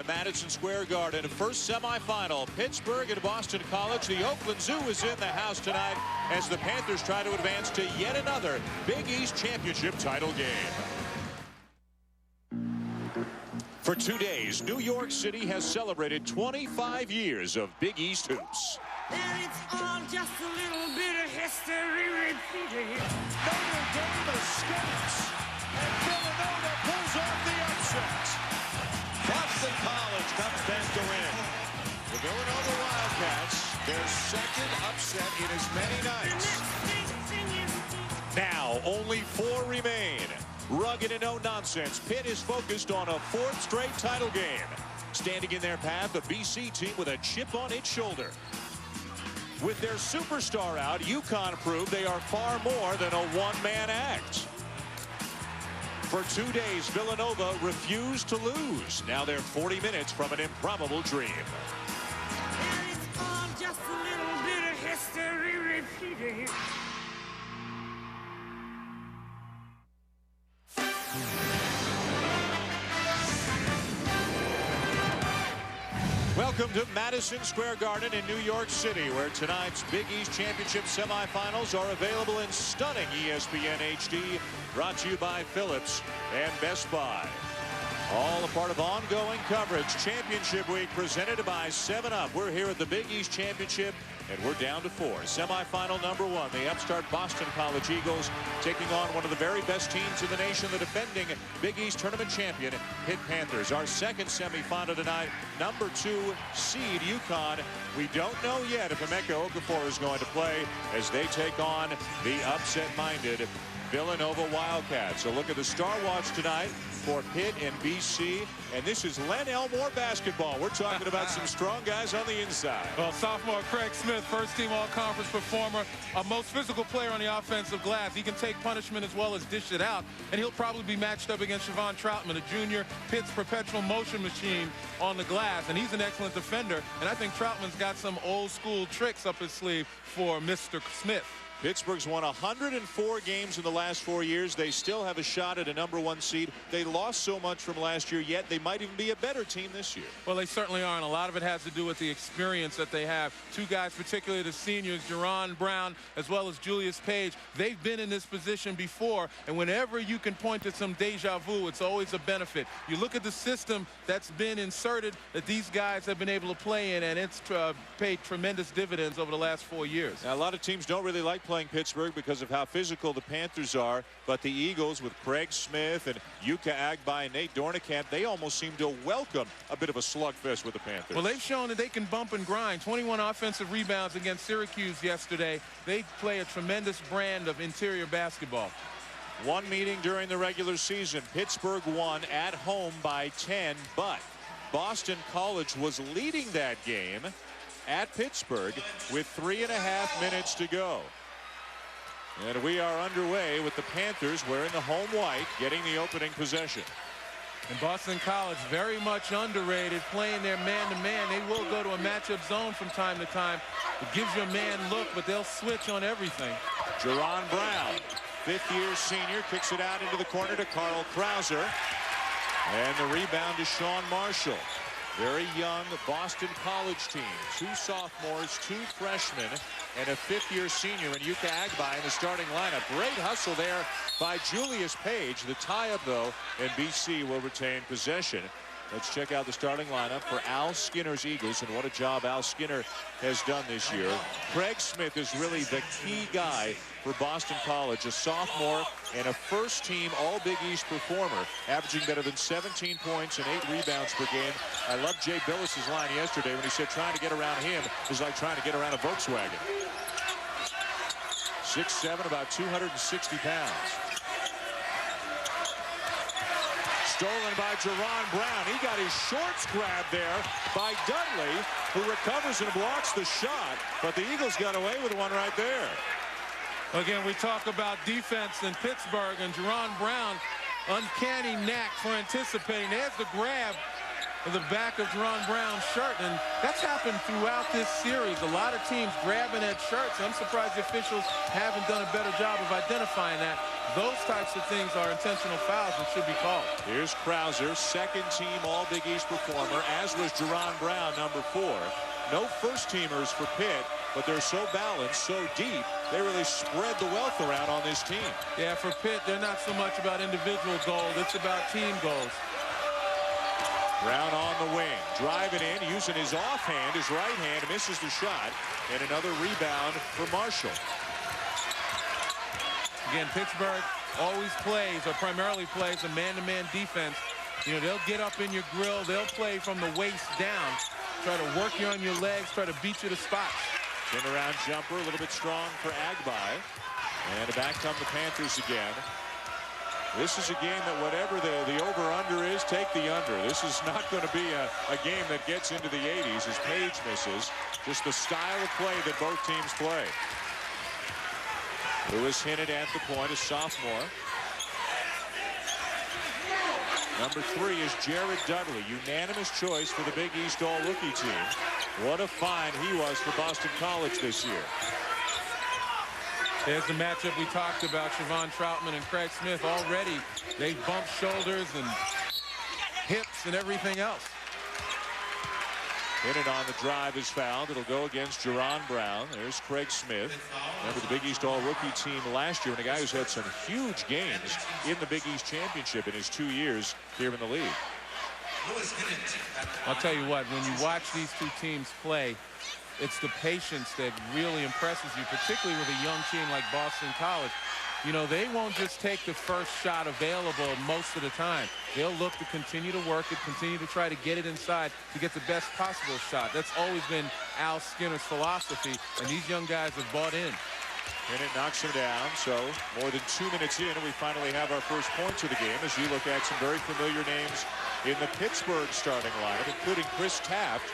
at Madison Square Garden. First semifinal, Pittsburgh and Boston College. The Oakland Zoo is in the house tonight as the Panthers try to advance to yet another Big East Championship title game. For 2 days, New York City has celebrated 25 years of Big East hoops. And it's all just a little bit of history repeating. Notre Dame escapes, and Villanova pulls off the upset. Boston College comes back to win. The Villanova Wildcats, their second upset in as many nights. Now, only 4 remain. Rugged and no nonsense, Pitt is focused on a 4th straight title game. Standing in their path, the BC team with a chip on its shoulder. With their superstar out, UConn proved they are far more than a one-man act. For 2 days, Villanova refused to lose. Now they're 40 minutes from an improbable dream. And it's all just a little bit of history repeating. Welcome to Madison Square Garden in New York City, where tonight's Big East Championship semifinals are available in stunning ESPN HD, brought to you by Philips and Best Buy. All a part of ongoing coverage. Championship Week presented by 7-Up. We're here at the Big East Championship, and we're down to 4. Semifinal number 1, the upstart Boston College Eagles taking on one of the very best teams in the nation, the defending Big East tournament champion, Pitt Panthers. Our second semifinal tonight, number 2 seed UConn. We don't know yet if Emeka Okafor is going to play as they take on the upset-minded Villanova Wildcats. A look at the Star Watch tonight for Pitt and BC, and this is Len Elmore basketball. We're talking about some strong guys on the inside. Well, sophomore Craig Smith, first-team all-conference performer, a most physical player on the offensive glass. He can take punishment as well as dish it out, and he'll probably be matched up against Siobhan Troutman, a junior, Pitt's perpetual motion machine on the glass, and he's an excellent defender, and I think Troutman's got some old-school tricks up his sleeve for Mr. Smith. Pittsburgh's won 104 games in the last 4 years. They still have a shot at a number 1 seed. They lost so much from last year, yet they might even be a better team this year. Well, they certainly are, and a lot of it has to do with the experience that they have. 2 guys, particularly the seniors, Jerron Brown, as well as Julius Page. They've been in this position before, and whenever you can point to some deja vu, it's always a benefit. You look at the system that's been inserted that these guys have been able to play in, and it's paid tremendous dividends over the last 4 years. Now, a lot of teams don't really like playing Pittsburgh because of how physical the Panthers are, but the Eagles with Craig Smith and Yuka Agbai and Nate Dornicamp, they almost seem to welcome a bit of a slugfest with the Panthers. Well, they've shown that they can bump and grind. 21 offensive rebounds against Syracuse yesterday. They play a tremendous brand of interior basketball. One meeting during the regular season, Pittsburgh won at home by 10, but Boston College was leading that game at Pittsburgh with 3.5 minutes to go. And we are underway with the Panthers wearing the home white, getting the opening possession. And Boston College very much underrated, playing their man-to-man. They will go to a matchup zone from time to time. It gives you a man look, but they'll switch on everything. Jerron Brown, 5th-year senior, kicks it out into the corner to Carl Krauser. And the rebound to Sean Marshall. Very young Boston College team. 2 sophomores, 2 freshmen, and a 5th-year senior in Yuka Agbai in the starting lineup. Great hustle there by Julius Page. The tie-up, though, and BC will retain possession. Let's check out the starting lineup for Al Skinner's Eagles, and what a job Al Skinner has done this year. Craig Smith is really the key guy for Boston College, a sophomore and a first-team All-Big East performer, averaging better than 17 points and 8 rebounds per game. I love Jay Billis's line yesterday when he said trying to get around him is like trying to get around a Volkswagen. 6'7", about 260 pounds. Stolen by Jerron Brown. He got his shorts grabbed there by Dudley, who recovers and blocks the shot, but the Eagles got away with one right there. Again, we talk about defense in Pittsburgh, and Jerron Brown, uncanny knack for anticipating. There's the grab of the back of Jerron Brown's shirt, and that's happened throughout this series. A lot of teams grabbing at shirts. I'm surprised the officials haven't done a better job of identifying that. Those types of things are intentional fouls and should be called. Here's Krauser, second-team All-Big East performer, as was Jerron Brown, number 4. No first-teamers for Pitt, but they're so balanced, so deep, they really spread the wealth around on this team. Yeah, for Pitt, they're not so much about individual goals. It's about team goals. Brown on the wing, driving in, using his offhand, his right hand, misses the shot, and another rebound for Marshall. Again, Pittsburgh always plays, or primarily plays, a man-to-man defense. You know, they'll get up in your grill. They'll play from the waist down, try to work you on your legs, try to beat you to spots. Turnaround jumper, a little bit strong for Agbai. And back come the Panthers again. This is a game that whatever the over-under is, take the under. This is not going to be a game that gets into the 80s as Page misses. Just the style of play that both teams play. Lewis hinted at the point, a sophomore. Number 3 is Jared Dudley, unanimous choice for the Big East All-Rookie team. What a find he was for Boston College this year. There's the matchup we talked about, Siobhan Troutman and Craig Smith. Already, they bumped shoulders and hips and everything else. Hit it on the drive is fouled. It'll go against Jerron Brown. There's Craig Smith. Remember the Big East All-Rookie team last year, and a guy who's had some huge games in the Big East Championship in his 2 years here in the league. I'll tell you what, when you watch these two teams play, it's the patience that really impresses you, particularly with a young team like Boston College. You know, they won't just take the first shot available most of the time. They'll look to continue to work it, continue to try to get it inside to get the best possible shot. That's always been Al Skinner's philosophy, and these young guys have bought in. And it knocks him down. So more than 2 minutes in, we finally have our first points of the game as you look at some very familiar names in the Pittsburgh starting lineup, including Chris Taft,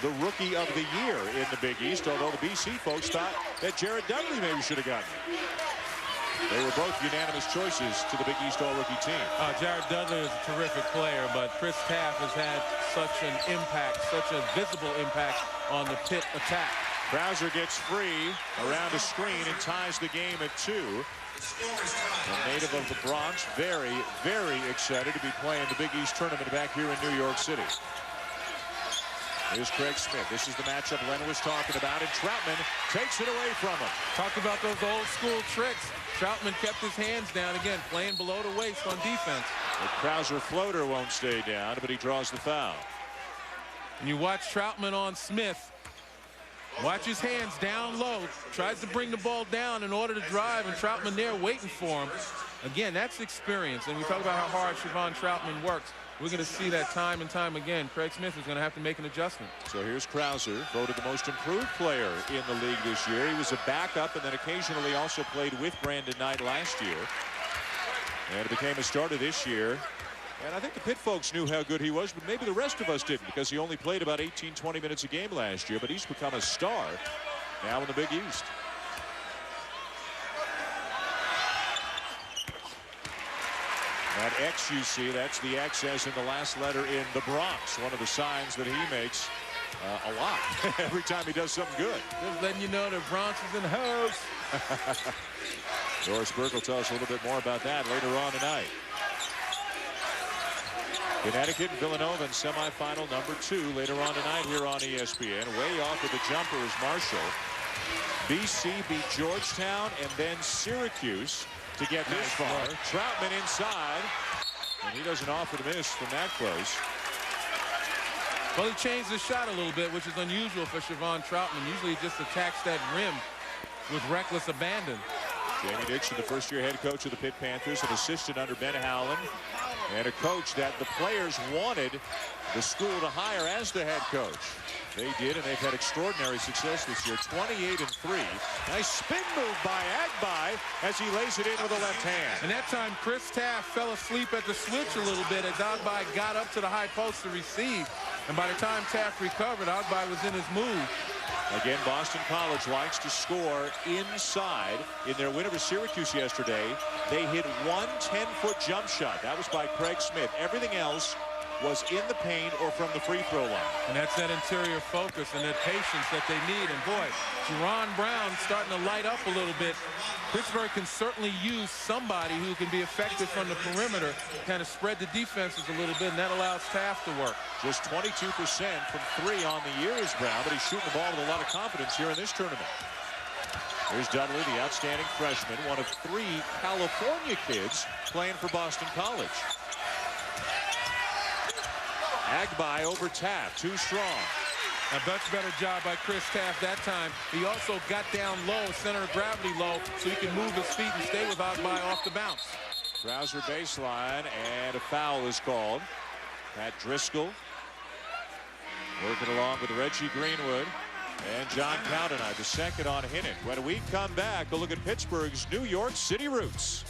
the Rookie of the Year in the Big East, although the BC folks thought that Jared Dudley maybe should have gotten it. They were both unanimous choices to the Big East All-Rookie team. Jared Dudley is a terrific player, but Chris Taft has had such an impact, such a visible impact on the Pitt attack. Krauser gets free around a screen and ties the game at 2. A native of the Bronx, very, very excited to be playing the Big East tournament back here in New York City. Here's Craig Smith. This is the matchup Len was talking about, and Troutman takes it away from him. Talk about those old school tricks. Troutman kept his hands down again, playing below the waist on defense. The Krauser floater won't stay down, but he draws the foul. And you watch Troutman on Smith. Watch his hands down low. Tries to bring the ball down in order to drive, and Troutman there waiting for him. Again, that's experience. And we talk about how hard Siobhan Troutman works. We're going to see that time and time again. Craig Smith is going to have to make an adjustment. So here's Krauser, voted the most improved player in the league this year. He was a backup and then occasionally also played with Brandon Knight last year. And became a starter this year. And I think the Pitt folks knew how good he was, but maybe the rest of us didn't because he only played about 18, 20 minutes a game last year. But he's become a star now in the Big East. That X you see, that's the X as in the last letter in the Bronx. One of the signs that he makes a lot every time he does something good. Just letting you know the Bronx is in the house. Doris Burke will tell us a little bit more about that later on tonight. Connecticut and Villanova in semifinal number 2 later on tonight here on ESPN. Way off with the jumper is Marshall. BC beat Georgetown and then Syracuse to get this far. Troutman inside, and he doesn't offer to miss from that close. Well, he changed the shot a little bit, which is unusual for Siobhan Troutman. Usually he just attacks that rim with reckless abandon. Jamie Dixon, the first-year head coach of the Pitt Panthers, an assistant under Ben Howland, and a coach that the players wanted the school to hire as the head coach. They did, and they've had extraordinary success this year. 28-3. Nice spin move by Agbai as he lays it in with the left hand. And that time, Chris Taft fell asleep at the switch a little bit as Agbai got up to the high post to receive. And by the time Taft recovered, Agbai was in his move. Again, Boston College likes to score inside. In their win over Syracuse yesterday, they hit one 10-foot jump shot. That was by Craig Smith. Everything else was in the paint or from the free throw line. And that's that interior focus and that patience that they need. And boy, Jerron Brown starting to light up a little bit. Pittsburgh can certainly use somebody who can be effective from the perimeter, kind of spread the defenses a little bit, and that allows Taft to work. Just 22% from 3 on the year is Brown, but he's shooting the ball with a lot of confidence here in this tournament. Here's Dudley, the outstanding freshman, one of 3 California kids playing for Boston College. Agbai over Taft, too strong. A much better job by Chris Taft that time. He also got down low, center of gravity low, so he can move his feet and stay with Agbai off the bounce. Krauser baseline, and a foul is called. Pat Driscoll working along with Reggie Greenwood and John Cowdenite, the second on Hinnon. When we come back, a look at Pittsburgh's New York City roots.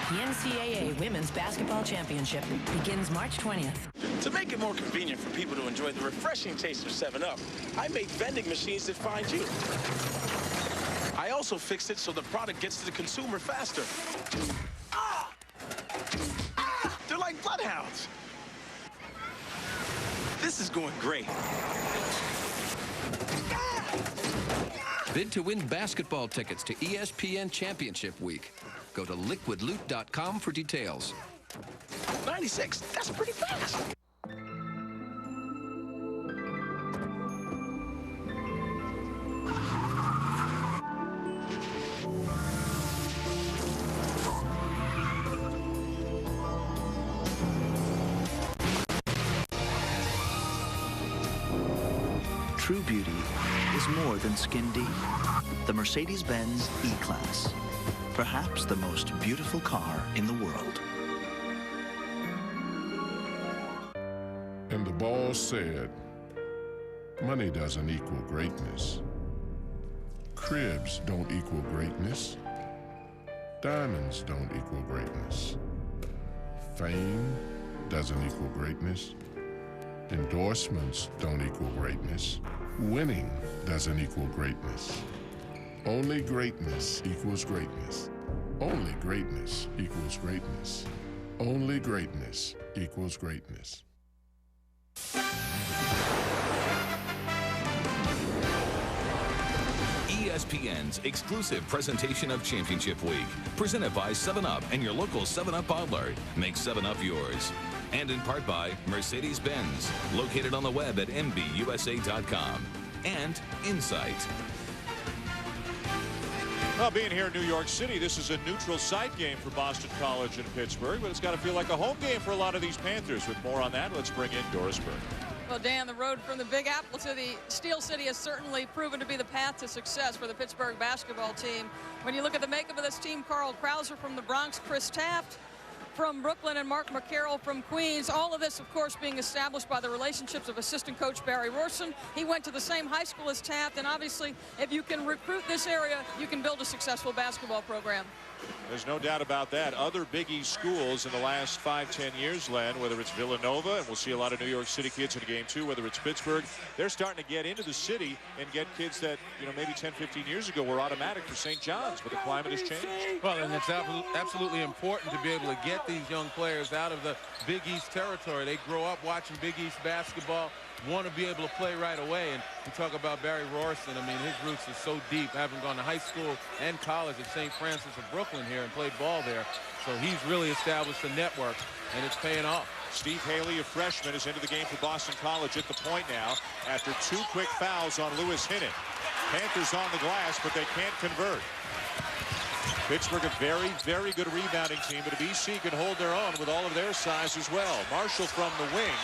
The NCAA Women's Basketball Championship begins March 20th. To make it more convenient for people to enjoy the refreshing taste of 7-Up, I made vending machines that find you. I also fixed it so the product gets to the consumer faster. They're like bloodhounds. This is going great. Bid to win basketball tickets to ESPN Championship Week. Go to liquidloot.com for details. 96, that's pretty fast. True beauty is more than skin deep. The Mercedes-Benz E-Class. Perhaps the most beautiful car in the world. And the boss said, money doesn't equal greatness. Cribs don't equal greatness. Diamonds don't equal greatness. Fame doesn't equal greatness. Endorsements don't equal greatness. Winning doesn't equal greatness. Only greatness equals greatness. Only greatness equals greatness. Only greatness equals greatness. ESPN's exclusive presentation of Championship Week. Presented by 7-Up and your local 7-Up bottler. Make 7-Up yours. And in part by Mercedes-Benz. Located on the web at MBUSA.com. And Insight. Well, being here in New York City, this is a neutral site game for Boston College and Pittsburgh, but it's got to feel like a home game for a lot of these Panthers. With more on that, let's bring in Doris Burke. Well, Dan, the road from the Big Apple to the Steel City has certainly proven to be the path to success for the Pittsburgh basketball team. When you look at the makeup of this team, Carl Krauser from the Bronx, Chris Taft from Brooklyn, and Mark McCarroll from Queens. All of this, of course, being established by the relationships of assistant coach Barry Rorson. He went to the same high school as Taft, and obviously, if you can recruit this area, you can build a successful basketball program. There's no doubt about that. Other Big East schools in the last 5-10 years, Len, whether it's Villanova, and we'll see a lot of New York City kids in the game too, whether it's Pittsburgh, they're starting to get into the city and get kids that, you know, maybe 10-15 years ago were automatic for St. John's, but the climate has changed. Well, and it's absolutely important to be able to get these young players out of the Big East territory. They grow up watching Big East basketball, want to be able to play right away. And we talk about Barry Rorson. I mean, his roots are so deep, having gone to high school and college at St. Francis of Brooklyn here and played ball there. So he's really established a network, and it's paying off. Steve Haley, a freshman, is into the game for Boston College at the point now after 2 quick fouls on Lewis Hinnon. Panthers on the glass, but they can't convert. Pittsburgh, a very, very good rebounding team, but BC can hold their own with all of their size as well. Marshall from the wing.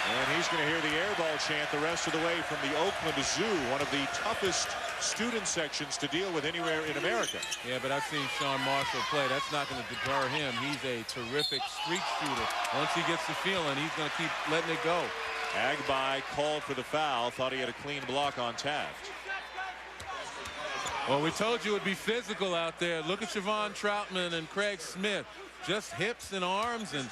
And he's going to hear the air ball chant the rest of the way from the Oakland Zoo, one of the toughest student sections to deal with anywhere in America. Yeah, but I've seen Sean Marshall play. That's not going to deter him. He's a terrific street shooter. Once he gets the feeling, he's going to keep letting it go. Agbai called for the foul. Thought he had a clean block on Taft. Well, we told you it would be physical out there. Look at Siobhan Troutman and Craig Smith. Just hips and arms, and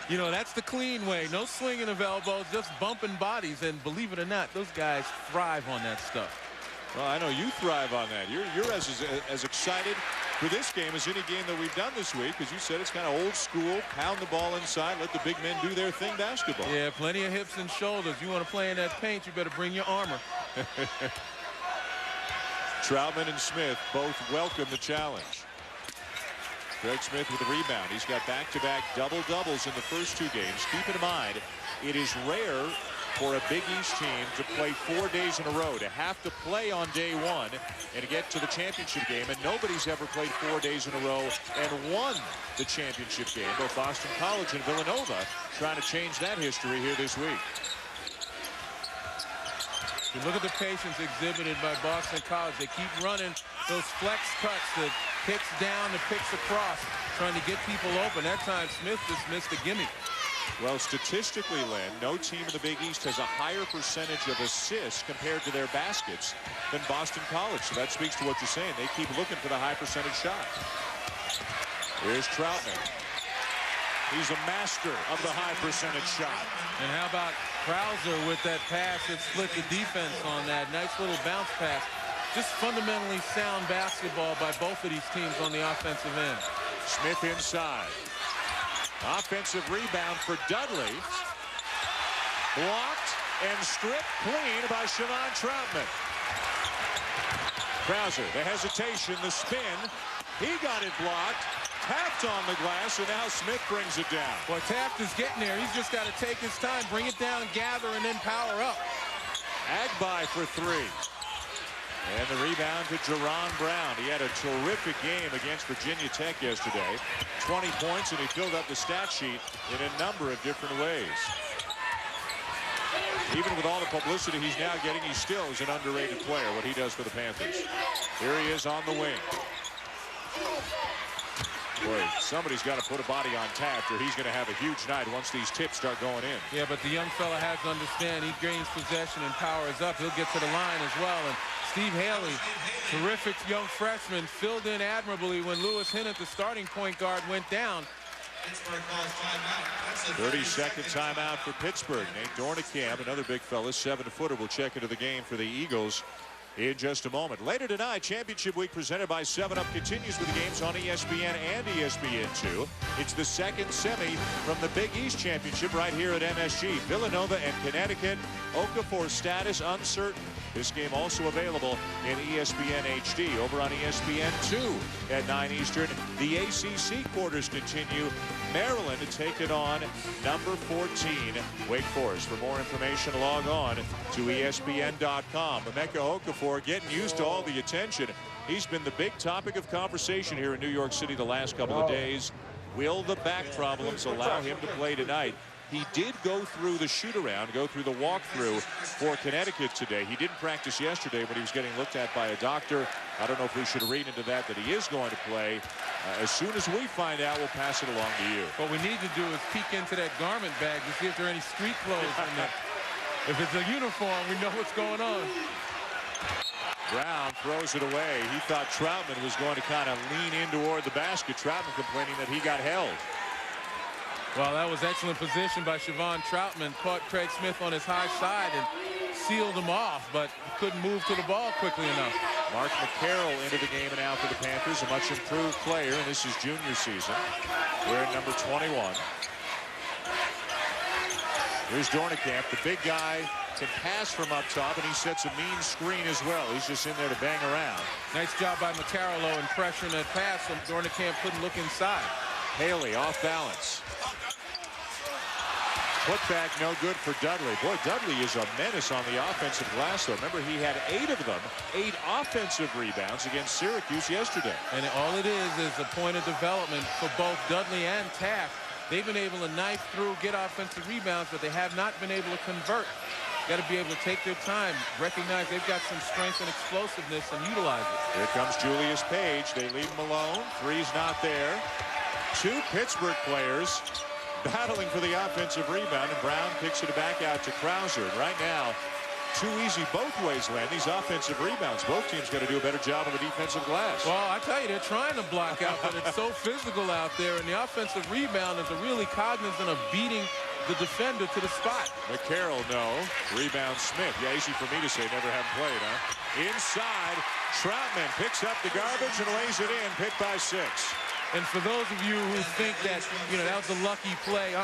you know, that's the clean way. No swinging of elbows, just bumping bodies. And believe it or not, those guys thrive on that stuff. Well, I know you thrive on that. You're as excited for this game as any game that we've done this week, because you said it's kind of old school, pound the ball inside, let the big men do their thing basketball. Yeah, plenty of hips and shoulders. You want to play in that paint, you better bring your armor. Troutman and Smith both welcome the challenge. Craig Smith with the rebound. He's got back-to-back double-doubles in the first 2 games. Keep in mind, it is rare for a Big East team to play 4 days in a row, to have to play on day 1 and to get to the championship game. And nobody's ever played 4 days in a row and won the championship game. Both Boston College and Villanova trying to change that history here this week. You look at the patience exhibited by Boston College. They keep running those flex cuts, the picks down, the picks across, trying to get people open. That time, Smith just missed a gimme. Well, statistically, Len, no team in the Big East has a higher percentage of assists compared to their baskets than Boston College. So that speaks to what you're saying. They keep looking for the high percentage shot. Here's Troutman. He's a master of the high percentage shot. And how about Krauser with that pass that split the defense on that nice little bounce pass? Just fundamentally sound basketball by both of these teams on the offensive end. Smith inside. Offensive rebound for Dudley. Blocked and stripped clean by Siobhan Troutman. Krauser, the hesitation, the spin. He got it blocked. Taft on the glass, and now Smith brings it down. Well, Taft is getting there. He's just got to take his time, bring it down, gather, and then power up. Agbai for 3. And the rebound to Jerron Brown. He had a terrific game against Virginia Tech yesterday. 20 points, and he filled up the stat sheet in a number of different ways. Even with all the publicity he's now getting, he still is an underrated player, what he does for the Panthers. Here he is on the wing. Boy, somebody's got to put a body on Taft, or he's going to have a huge night once these tips start going in. Yeah, but the young fella has to understand he gains possession and power is up. He'll get to the line as well. And Steve Haley, terrific young freshman, filled in admirably when Lewis Hinnant, the starting point guard, went down. 30-second timeout for Pittsburgh. Nate Dornicamp, another big fella, 7-footer, will check into the game for the Eagles in just a moment. Later tonight, Championship Week presented by 7-Up continues with the games on ESPN and ESPN2. It's the second semi from the Big East Championship right here at MSG. Villanova and Connecticut. Okafor status uncertain. This game also available in ESPN HD. Over on ESPN2 at 9 Eastern. The ACC quarters continue. Maryland taking on number 14, Wake Forest. For more information, log on to ESPN.com. Emeka Okafor getting used to all the attention. He's been the big topic of conversation here in New York City the last couple of days. Will the back problems allow him to play tonight? He did go through the shoot-around, go through the walkthrough for Connecticut today. He didn't practice yesterday, but he was getting looked at by a doctor. I don't know if we should read into that he is going to play. As soon as we find out, we'll pass it along to you. What we need to do is peek into that garment bag to see if there are any street clothes in there. If it's a uniform, we know what's going on. Brown throws it away. He thought Troutman was going to kind of lean in toward the basket. Troutman complaining that he got held. Well, that was excellent position by Siobhan Troutman. Caught Craig Smith on his high side and sealed him off, but couldn't move to the ball quickly enough. Mark McCarroll into the game and out for the Panthers, a much improved player, and this is junior season. We're at number 21. Here's Dornicamp. The big guy can pass from up top, and he sets a mean screen as well. He's just in there to bang around. Nice job by McCarroll in pressuring that pass, so Dornicamp couldn't look inside. Haley off balance. Putback no good for Dudley. Boy, Dudley is a menace on the offensive glass, though. Remember, he had 8 of them, 8 offensive rebounds against Syracuse yesterday. And all it is a point of development for both Dudley and Taft. They've been able to knife through, get offensive rebounds, but they have not been able to convert. Got to be able to take their time, recognize they've got some strength and explosiveness, and utilize it. Here comes Julius Page. They leave him alone. Three's not there. 2 Pittsburgh players battling for the offensive rebound, and Brown kicks it back out to Krauser. And right now, too easy both ways, Len. These offensive rebounds. Both teams got to do a better job on the defensive glass. Well, I tell you, they're trying to block out, but it's so physical out there, and the offensive rebounder is really cognizant of beating the defender to the spot. McCarroll, no. Rebound Smith. Yeah, easy for me to say, never have played, huh? Inside, Troutman picks up the garbage and lays it in. Pitt by 6. And for those of you who think that, that was a lucky play,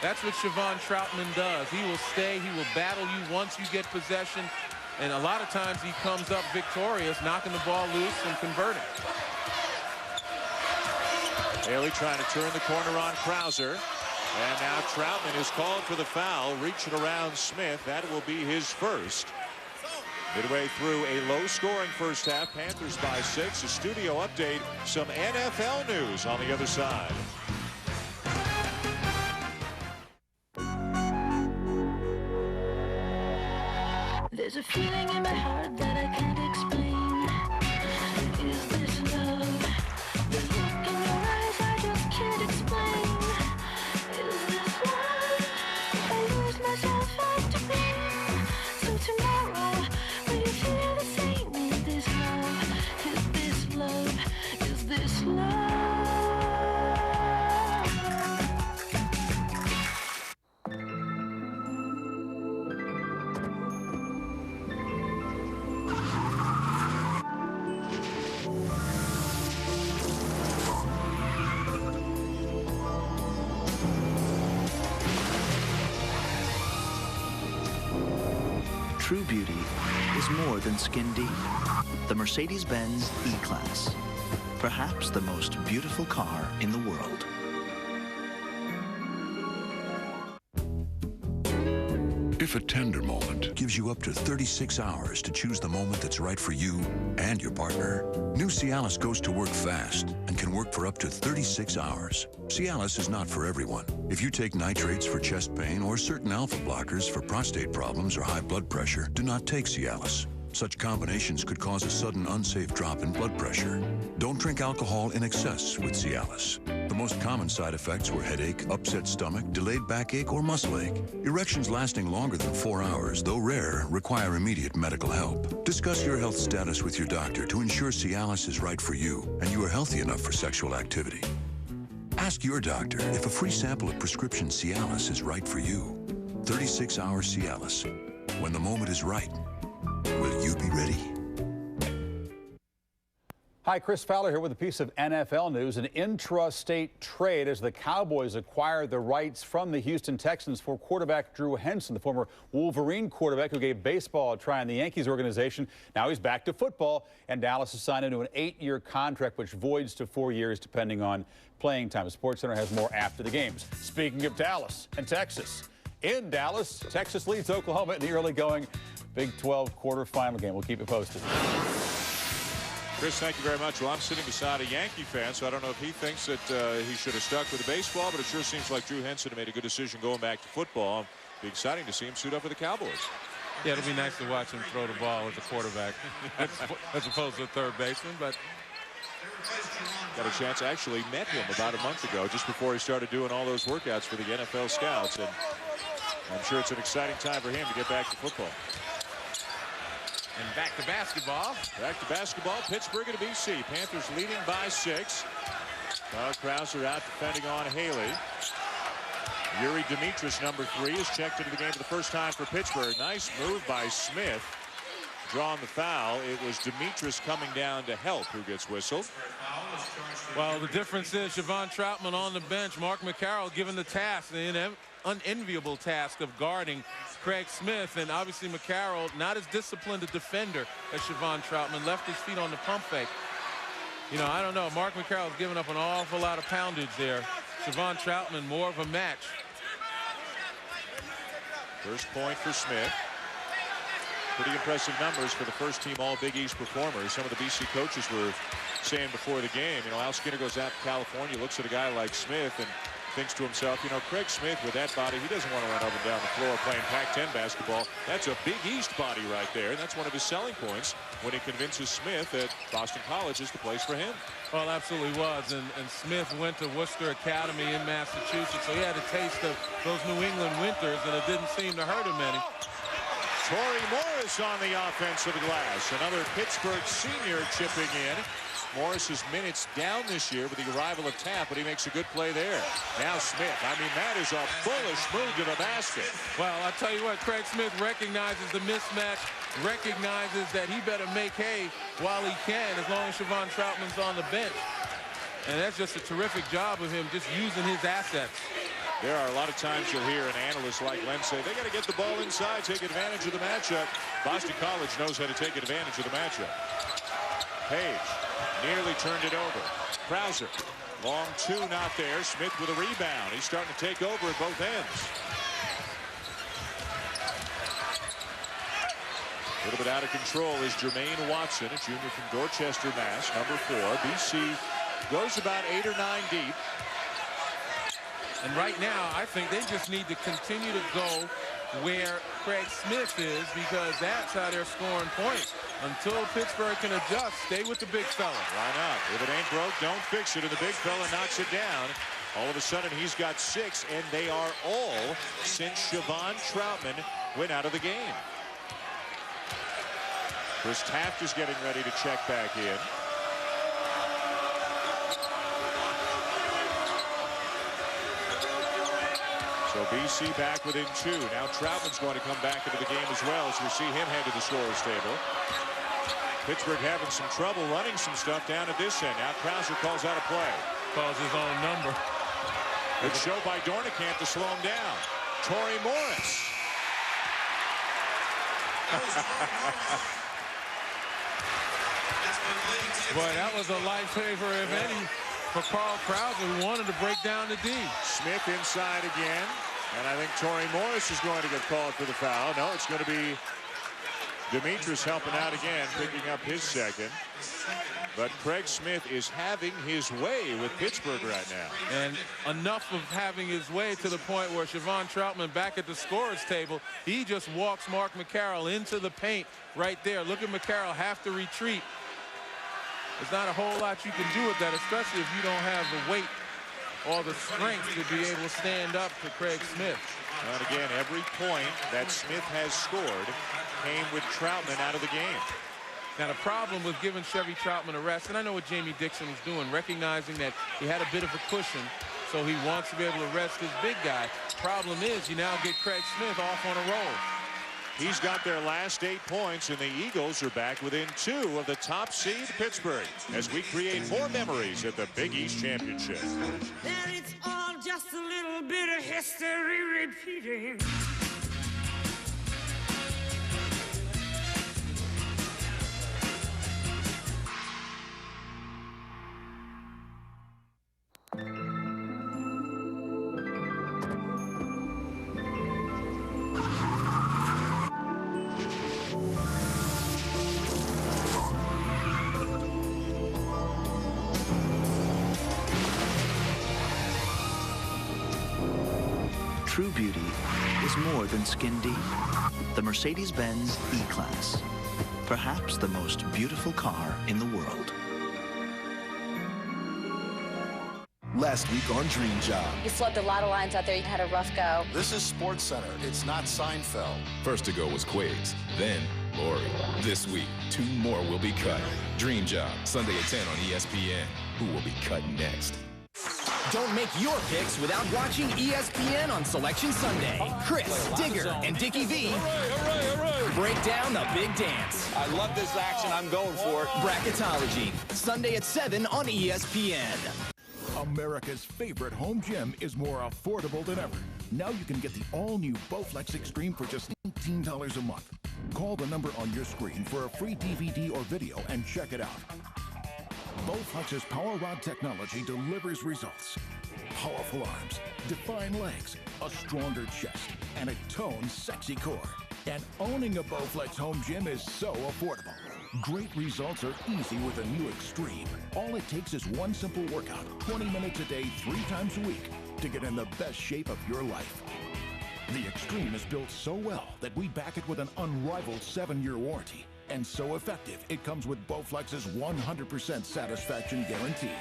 that's what Siobhan Troutman does. He will stay, he will battle you once you get possession, and a lot of times he comes up victorious, knocking the ball loose and converting. Haley trying to turn the corner on Krauser. And now Troutman is called for the foul, reaching around Smith. That will be his first. Midway through a low-scoring first half, Panthers by 6. A studio update, some NFL news on the other side. There's a feeling in my heart that I can't explain. Is this love? The look in your eyes I just can't explain. Is this love? If I lose myself I have to blame. So tomorrow, will you feel the same? Is this love? Is this love? Is this love? True beauty is more than skin deep. The Mercedes-Benz E-Class, perhaps the most beautiful car in the world. If a tender moment gives you up to 36 hours to choose the moment that's right for you and your partner, new Cialis goes to work fast and can work for up to 36 hours. Cialis is not for everyone. If you take nitrates for chest pain or certain alpha blockers for prostate problems or high blood pressure, do not take Cialis. Such combinations could cause a sudden unsafe drop in blood pressure. Don't drink alcohol in excess with Cialis. The most common side effects were headache, upset stomach, delayed backache, or muscle ache. Erections lasting longer than 4 hours, though rare, require immediate medical help. Discuss your health status with your doctor to ensure Cialis is right for you and you are healthy enough for sexual activity. Ask your doctor if a free sample of prescription Cialis is right for you. 36-hour Cialis. When the moment is right, will you be ready? Hi, Chris Fowler here with a piece of NFL news. An intrastate trade as the Cowboys acquired the rights from the Houston Texans for quarterback Drew Henson, the former Wolverine quarterback who gave baseball a try in the Yankees organization. Now he's back to football, and Dallas has signed into an 8-year contract which voids to 4 years depending on playing time. SportsCenter has more after the games. Speaking of Dallas and Texas, in Dallas, Texas leads Oklahoma in the early going Big 12 quarterfinal game. We'll keep it posted. Chris, thank you very much. Well, I'm sitting beside a Yankee fan, so I don't know if he thinks that he should have stuck with the baseball, but it sure seems like Drew Henson made a good decision going back to football. It'll be exciting to see him suit up for the Cowboys. Yeah, it'll be nice to watch him throw the ball as a quarterback as opposed to a third baseman, but got a chance. I actually met him about a month ago, just before he started doing all those workouts for the NFL scouts, and I'm sure it's an exciting time for him to get back to football. And back to basketball. Back to basketball. Pittsburgh at BC. Panthers leading by 6. Krauser out defending on Haley. Yuri Demetris, number 3, is checked into the game for the first time for Pittsburgh. Nice move by Smith. Drawing the foul. It was Demetris coming down to help who gets whistled. Well, the difference is Siobhan Troutman on the bench. Mark McCarroll given the task, the unenviable task of guarding Craig Smith, and obviously McCarroll, not as disciplined a defender as Siobhan Troutman, left his feet on the pump fake. I don't know. Mark McCarroll's given up an awful lot of poundage there. Siobhan Troutman, more of a match. First point for Smith. Pretty impressive numbers for the first team all Big East performers. Some of the BC coaches were saying before the game, Al Skinner goes out to California, looks at a guy like Smith and thinks to himself, Craig Smith with that body, he doesn't want to run up and down the floor playing Pac-10 basketball. That's a Big East body right there, and that's one of his selling points when he convinces Smith that Boston College is the place for him. Well, absolutely was, and Smith went to Worcester Academy in Massachusetts, so he had a taste of those New England winters, and it didn't seem to hurt him any. Torrey Morris on the offensive glass. Another Pittsburgh senior chipping in. Morris's minutes down this year with the arrival of Taft, but he makes a good play there. Now Smith. I mean, that is a bullish move to the basket. Well, I tell you what, Craig Smith recognizes the mismatch, recognizes that he better make hay while he can, as long as Siobhan Troutman's on the bench. And that's just a terrific job of him just using his assets. There are a lot of times you'll hear an analyst like Len say, they got to get the ball inside, take advantage of the matchup. Boston College knows how to take advantage of the matchup. Page nearly turned it over. Krauser, long two, not there. Smith with a rebound. He's starting to take over at both ends. A little bit out of control is Jermaine Watson, a junior from Dorchester, Mass, number 4. BC goes about 8 or 9 deep. And right now, I think they just need to continue to go where Craig Smith is, because that's how they're scoring points. Until Pittsburgh can adjust, stay with the big fella. Why not? If it ain't broke, don't fix it. And the big fella knocks it down. All of a sudden, he's got 6, and they are all since Siobhan Troutman went out of the game. Chris Taft is getting ready to check back in. So BC back within 2. Now Troutman's going to come back into the game as well, as we see him head to the scorer's table. Pittsburgh having some trouble running some stuff down at this end. Now Krauser calls out a play. Calls his own number. Good show by Dornicamp to slow him down. Torrey Morris. Boy, that was a lifesaver, if any, for Carl Krauser, who wanted to break down the D. Smith inside again. And I think Torrey Morris is going to get called for the foul. No, it's going to be Demetrius helping out again, picking up his second. But Craig Smith is having his way with Pittsburgh right now. And enough of having his way to the point where Siobhan Troutman back at the scorer's table, he just walks Mark McCarroll into the paint right there. Look at McCarroll have to retreat. There's not a whole lot you can do with that, especially if you don't have the weight or the strength to be able to stand up to Craig Smith. And again, every point that Smith has scored came with Troutman out of the game. Now, the problem with giving Chevy Troutman a rest, and I know what Jamie Dixon was doing, recognizing that he had a bit of a cushion, so he wants to be able to rest his big guy. Problem is, you now get Craig Smith off on a roll. He's got their last 8 points, and the Eagles are back within 2 of the top seed Pittsburgh as we create more memories at the Big East Championship. Then it's all just a little bit of history repeating. True beauty is more than skin deep. The Mercedes-Benz E-Class, perhaps the most beautiful car in the world. Last week on Dream Job. You flubbed a lot of lines out there. You had a rough go. This is Sports Center. It's not Seinfeld. First to go was Quiggs, then Lori. This week, 2 more will be cut. Dream Job, Sunday at 10 on ESPN. Who will be cut next? Don't make your picks without watching ESPN on Selection Sunday. Chris, Digger, and Dickie V break down the big dance. I love this action. I'm going for it. Bracketology, Sunday at 7 on ESPN. America's favorite home gym is more affordable than ever. Now you can get the all-new Bowflex Extreme for just $18 a month. Call the number on your screen for a free DVD or video and check it out. Bowflex's Power Rod technology delivers results. Powerful arms, defined legs, a stronger chest, and a toned, sexy core. And owning a Bowflex home gym is so affordable. Great results are easy with a new Extreme. All it takes is one simple workout, 20 minutes a day, 3 times a week, to get in the best shape of your life. The Extreme is built so well that we back it with an unrivaled 7-year warranty. and so effective it comes with Bowflex's 100% satisfaction guarantee.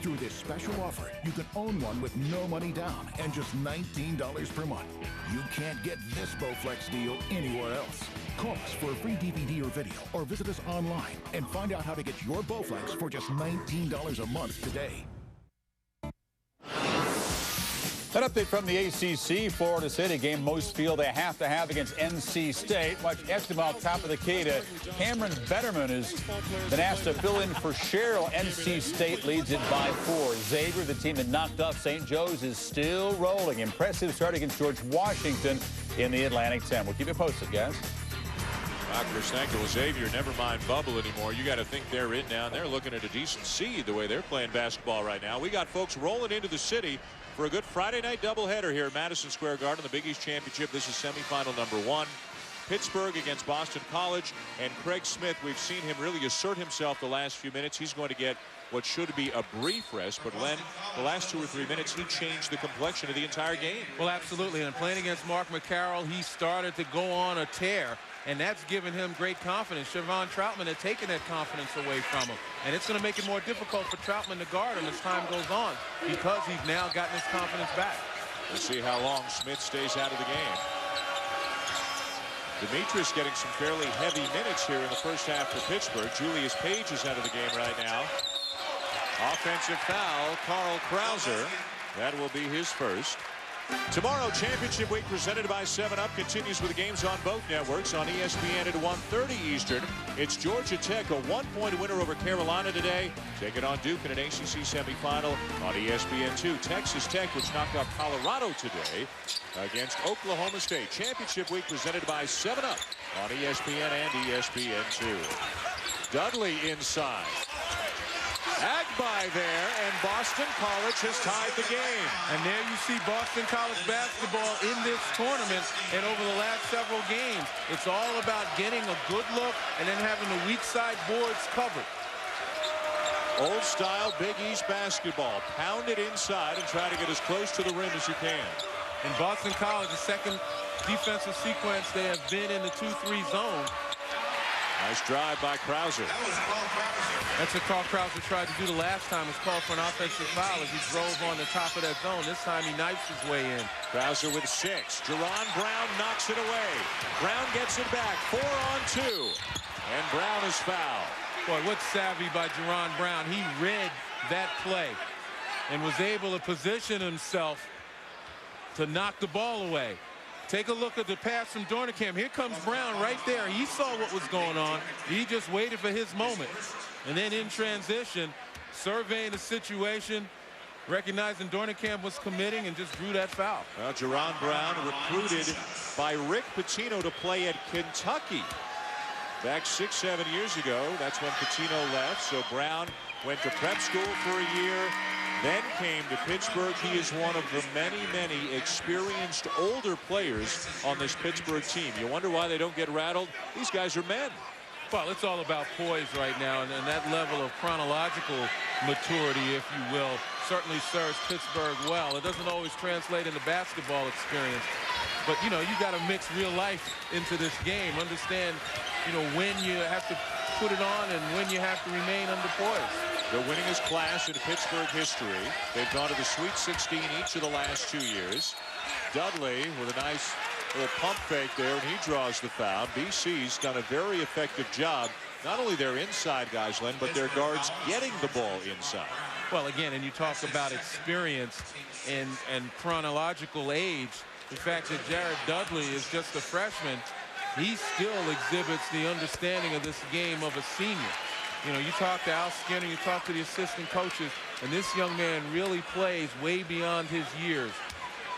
Through this special offer, you can own one with no money down and just $19 per month. You can't get this Bowflex deal anywhere else. Call us for a free DVD or video, or visit us online and find out how to get your Bowflex for just $19 a month today. An update from the ACC. Florida State, a game most feel they have to have against NC State. Watch Esteban top of the key to Cameron Betterman, has been asked to fill in for Cheryl. NC State leads it by 4. Xavier, the team that knocked off St. Joe's, is still rolling. Impressive start against George Washington in the Atlantic 10. We'll keep you posted, guys. Chris, thank you. Well, Xavier, never mind bubble anymore. You got to think they're in now. They're looking at a decent seed the way they're playing basketball right now. We got folks rolling into the city for a good Friday night doubleheader here at Madison Square Garden, the Big East Championship. This is semifinal number 1. Pittsburgh against Boston College, and Craig Smith, we've seen him really assert himself the last few minutes. He's going to get what should be a brief rest, but Len, the last 2 or 3 minutes, he changed the complexion of the entire game. Well, absolutely, and playing against Mark McCarroll, he started to go on a tear, and that's given him great confidence. Siobhan Troutman had taken that confidence away from him, and it's going to make it more difficult for Troutman to guard him as time goes on, because he's now gotten his confidence back. We'll see how long Smith stays out of the game. Demetrius getting some fairly heavy minutes here in the first half for Pittsburgh. Julius Page is out of the game right now. Offensive foul, Carl Krauser. That will be his first. Tomorrow, Championship Week presented by 7-Up continues with the games on both networks. On ESPN at 1:30 Eastern, it's Georgia Tech, a 1-point winner over Carolina today. Taking on Duke in an ACC semifinal. On ESPN2, Texas Tech, which knocked off Colorado today against Oklahoma State. Championship Week presented by 7-Up on ESPN and ESPN2. Dudley inside. Agbai there, and Boston College has tied the game. And there you see Boston College basketball in this tournament, and over the last several games, it's all about getting a good look and then having the weak side boards covered. Old style Big East basketball. Pound it inside and try to get as close to the rim as you can. In Boston College, the second defensive sequence, they have been in the 2-3 zone. Nice drive by Krauser. That's what Carl Krauser tried to do the last time. It's called for an offensive foul as he drove on the top of that zone. This time he knifes his way in. Krauser with 6. Jerron Brown knocks it away. Brown gets it back. 4 on 2. And Brown is fouled. Boy, what's savvy by Jerron Brown. He read that play and was able to position himself to knock the ball away. Take a look at the pass from Dornicamp. Here comes Brown right there. He saw what was going on. He just waited for his moment. And then in transition, surveying the situation, recognizing Dornicamp was committing, and just drew that foul. Well, Jerron Brown recruited by Rick Pitino to play at Kentucky back 6-7 years ago. That's when Pitino left. So Brown went to prep school for a year, then came to Pittsburgh. He is one of the many, many experienced older players on this Pittsburgh team. You wonder why they don't get rattled? These guys are men. Well, it's all about poise right now, and that level of chronological maturity, if you will, certainly serves Pittsburgh well. It doesn't always translate into basketball experience, but, you know, you got to mix real life into this game. Understand, you know, when you have to put it on and when you have to remain under poise. The winningest class in Pittsburgh history. They've gone to the Sweet 16 each of the last 2 years. Dudley with a nice little pump fake there, and he draws the foul. BC's done a very effective job. Not only their inside guys, Len, but their guards getting the ball inside. Well, again, and you talk about experience and chronological age. The fact that Jared Dudley is just a freshman, he still exhibits the understanding of this game of a senior. You know, you talk to Al Skinner, you talk to the assistant coaches, and this young man really plays way beyond his years.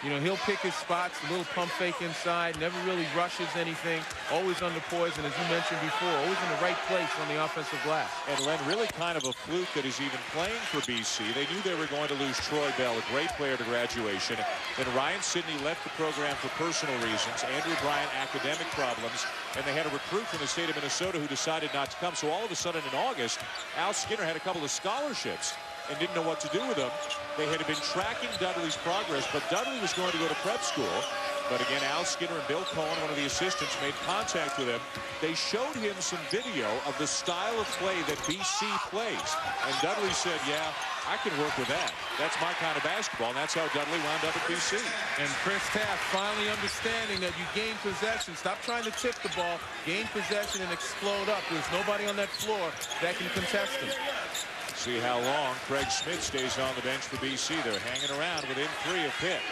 You know, he'll pick his spots, a little pump fake inside, never really rushes anything, always under poise, and as you mentioned before, always in the right place on the offensive glass. And Len, really kind of a fluke that he's even playing for BC. They knew they were going to lose Troy Bell, a great player to graduation. Then Ryan Sidney left the program for personal reasons, Andrew Bryant academic problems, and they had a recruit from the state of Minnesota who decided not to come. So all of a sudden in August, Al Skinner had a couple of scholarships and didn't know what to do with them. They had been tracking Dudley's progress, but Dudley was going to go to prep school. But again, Al Skinner and Bill Cohen, one of the assistants, made contact with him. They showed him some video of the style of play that BC plays. And Dudley said, yeah, I can work with that. That's my kind of basketball. And that's how Dudley wound up at BC. And Chris Taft finally understanding that you gain possession. Stop trying to tip the ball. Gain possession and explode up. There's nobody on that floor that can contest him. See how long Craig Smith stays on the bench for BC. They're hanging around within 3 of Pitt.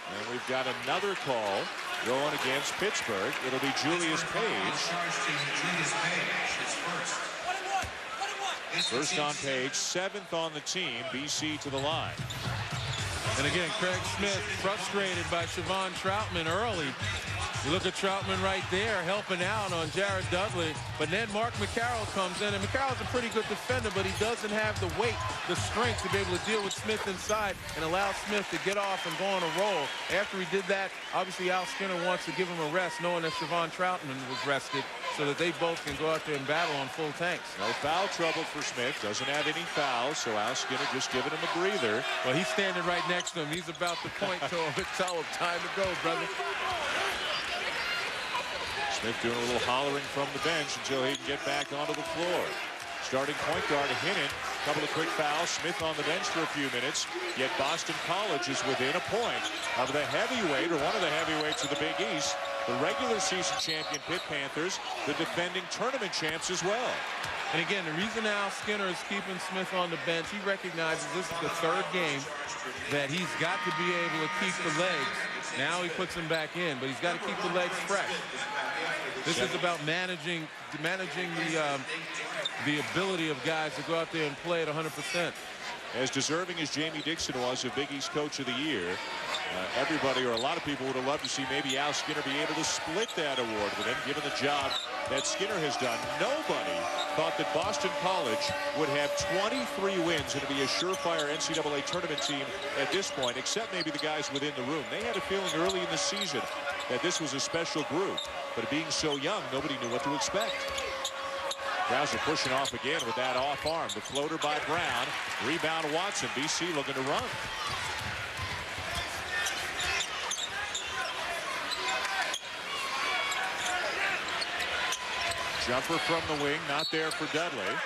And we've got another call going against Pittsburgh. It'll be Julius Page. First on Page, 7th on the team. BC to the line. And again, Craig Smith frustrated by Siobhan Troutman early. You look at Troutman right there helping out on Jared Dudley. But then Mark McCarroll comes in, and McCarroll's a pretty good defender, but he doesn't have the weight, the strength to be able to deal with Smith inside and allow Smith to get off and go on a roll. After he did that, obviously Al Skinner wants to give him a rest, knowing that Siobhan Troutman was rested, so that they both can go out there and battle on full tanks. No foul trouble for Smith. Doesn't have any fouls, so Al Skinner just giving him a breather. Well, he's standing right next to him. He's about to point to him and tell him, time to go, brother. Smith doing a little hollering from the bench until he can get back onto the floor. Starting point guard Hinnon. Couple of quick fouls. Smith on the bench for a few minutes. Yet Boston College is within a point of the heavyweight, or one of the heavyweights of the Big East, the regular season champion Pitt Panthers, the defending tournament champs as well. And again, the reason Al Skinner is keeping Smith on the bench, he recognizes this is the 3rd game that he's got to be able to keep the legs. Now he puts him back in, but he's got to keep the legs fresh. This is about managing the ability of guys to go out there and play at 100%. As deserving as Jamie Dixon was of Big East Coach of the Year, everybody, or a lot of people, would have loved to see maybe Al Skinner be able to split that award with him, given the job that Skinner has done. Nobody thought that Boston College would have 23 wins and be a surefire NCAA tournament team at this point, except maybe the guys within the room. They had a feeling early in the season that this was a special group, but being so young, nobody knew what to expect. Krauser pushing off again with that off arm. The floater by Brown. Rebound Watson. BC looking to run. Jumper from the wing, not there for Dudley.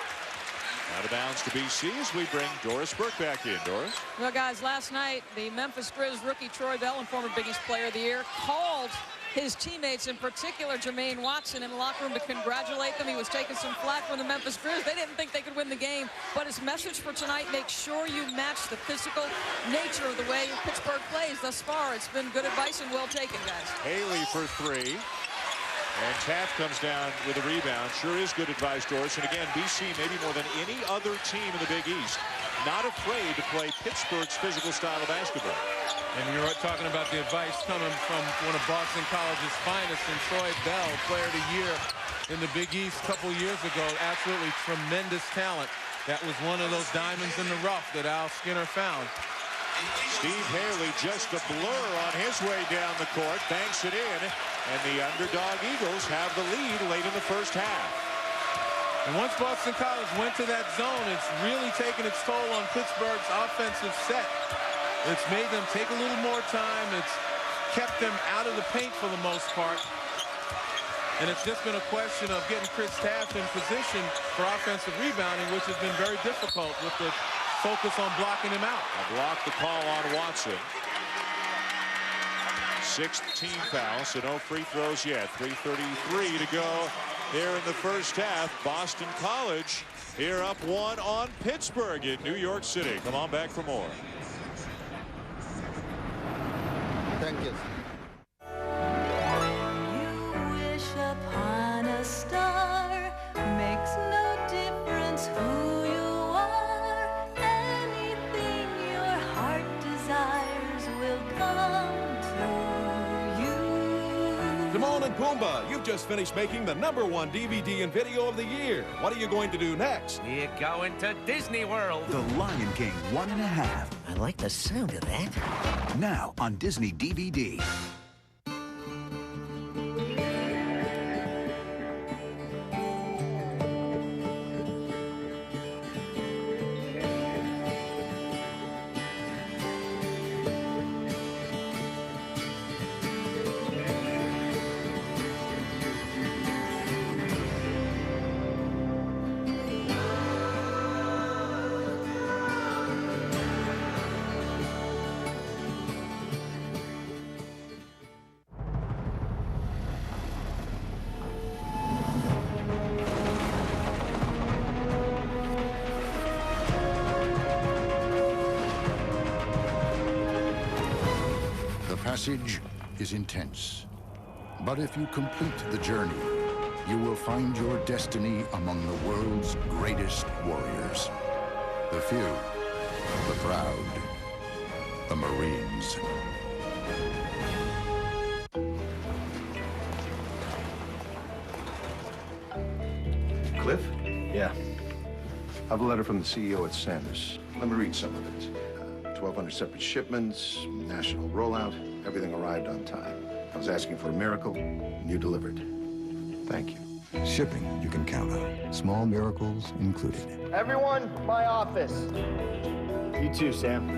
Out of bounds to BC as we bring Doris Burke back in. Doris? Well, guys, last night, the Memphis Grizz rookie Troy Bell, and former Big East Player of the Year, called his teammates, in particular Jermaine Watson, in the locker room to congratulate them. He was taking some flack from the Memphis Grizz. They didn't think they could win the game, but his message for tonight: make sure you match the physical nature of the way Pittsburgh plays thus far. It's been good advice and well taken, guys. Haley for 3. And Taft comes down with a rebound. Sure is good advice, Doris. And again, BC, maybe more than any other team in the Big East, not afraid to play Pittsburgh's physical style of basketball. And you're talking about the advice coming from one of Boston College's finest, and Troy Bell, Player of the Year in the Big East a couple years ago. Absolutely tremendous talent. That was one of those diamonds in the rough that Al Skinner found. Steve Haley just a blur on his way down the court, banks it in, and the underdog Eagles have the lead late in the first half. And once Boston College went to that zone, it's really taken its toll on Pittsburgh's offensive set. It's made them take a little more time. It's kept them out of the paint for the most part. And it's just been a question of getting Chris Taft in position for offensive rebounding, which has been very difficult with the focus on blocking him out. A block the call on Watson. 6th team foul, so no free throws yet. 3:33 to go here in the first half. Boston College here up 1 on Pittsburgh in New York City. Come on back for more. Thank you. You wish upon a star, makes no difference who you are. Anything your heart desires will come to you. Timon and Pumbaa, you've just finished making the #1 DVD and video of the year. What are you going to do next? We're going to Disney World. The Lion King 1.5. I like the sound of that. Now on Disney DVD. passage is intense. But if you complete the journey, you will find your destiny among the world's greatest warriors. The few, the proud, the Marines. Cliff? Yeah. I have a letter from the CEO at Sanders. Let me read some of it. 1,200 separate shipments, national rollout, everything arrived on time. I was asking for a miracle, and you delivered. Thank you. Shipping you can count on. Small miracles included. Everyone, my office. You too, Sam.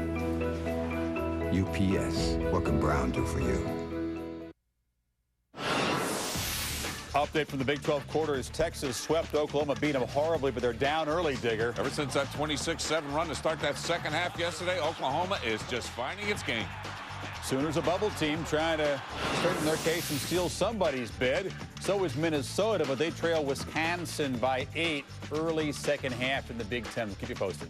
UPS. What can Brown do for you? Update from the Big 12 quarters. Texas swept Oklahoma, beat them horribly, but they're down early, Digger. Ever since that 26-7 run to start that second half yesterday, Oklahoma is just finding its game. Sooners a bubble team trying to straighten their case and steal somebody's bid. So is Minnesota, but they trail Wisconsin by 8 early second half in the Big Ten. We'll keep you posted.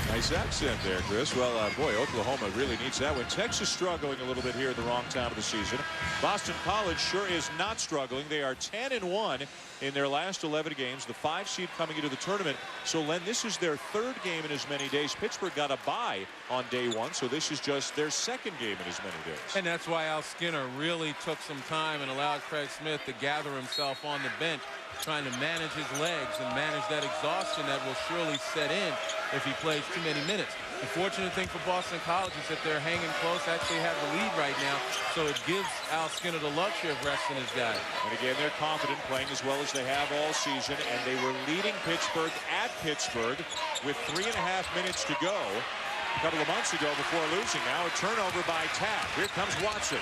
Nice accent there, Chris. Well, boy, Oklahoma really needs that one. Texas struggling a little bit here at the wrong time of the season. Boston College sure is not struggling. They are 10-1 in their last 11 games. The 5 seed coming into the tournament. So, Len, this is their 3rd game in as many days. Pittsburgh got a bye on day 1, so this is just their 2nd game in as many days. And that's why Al Skinner really took some time and allowed Craig Smith to gather himself on the bench, trying to manage his legs and manage that exhaustion that will surely set in if he plays too many minutes. The fortunate thing for Boston College is that they're hanging close, actually have the lead right now, so it gives Al Skinner the luxury of resting his guy. And again, they're confident, playing as well as they have all season, and they were leading Pittsburgh at Pittsburgh with 3.5 minutes to go a couple of months ago before losing. Now a turnover by Taft. Here comes Watson.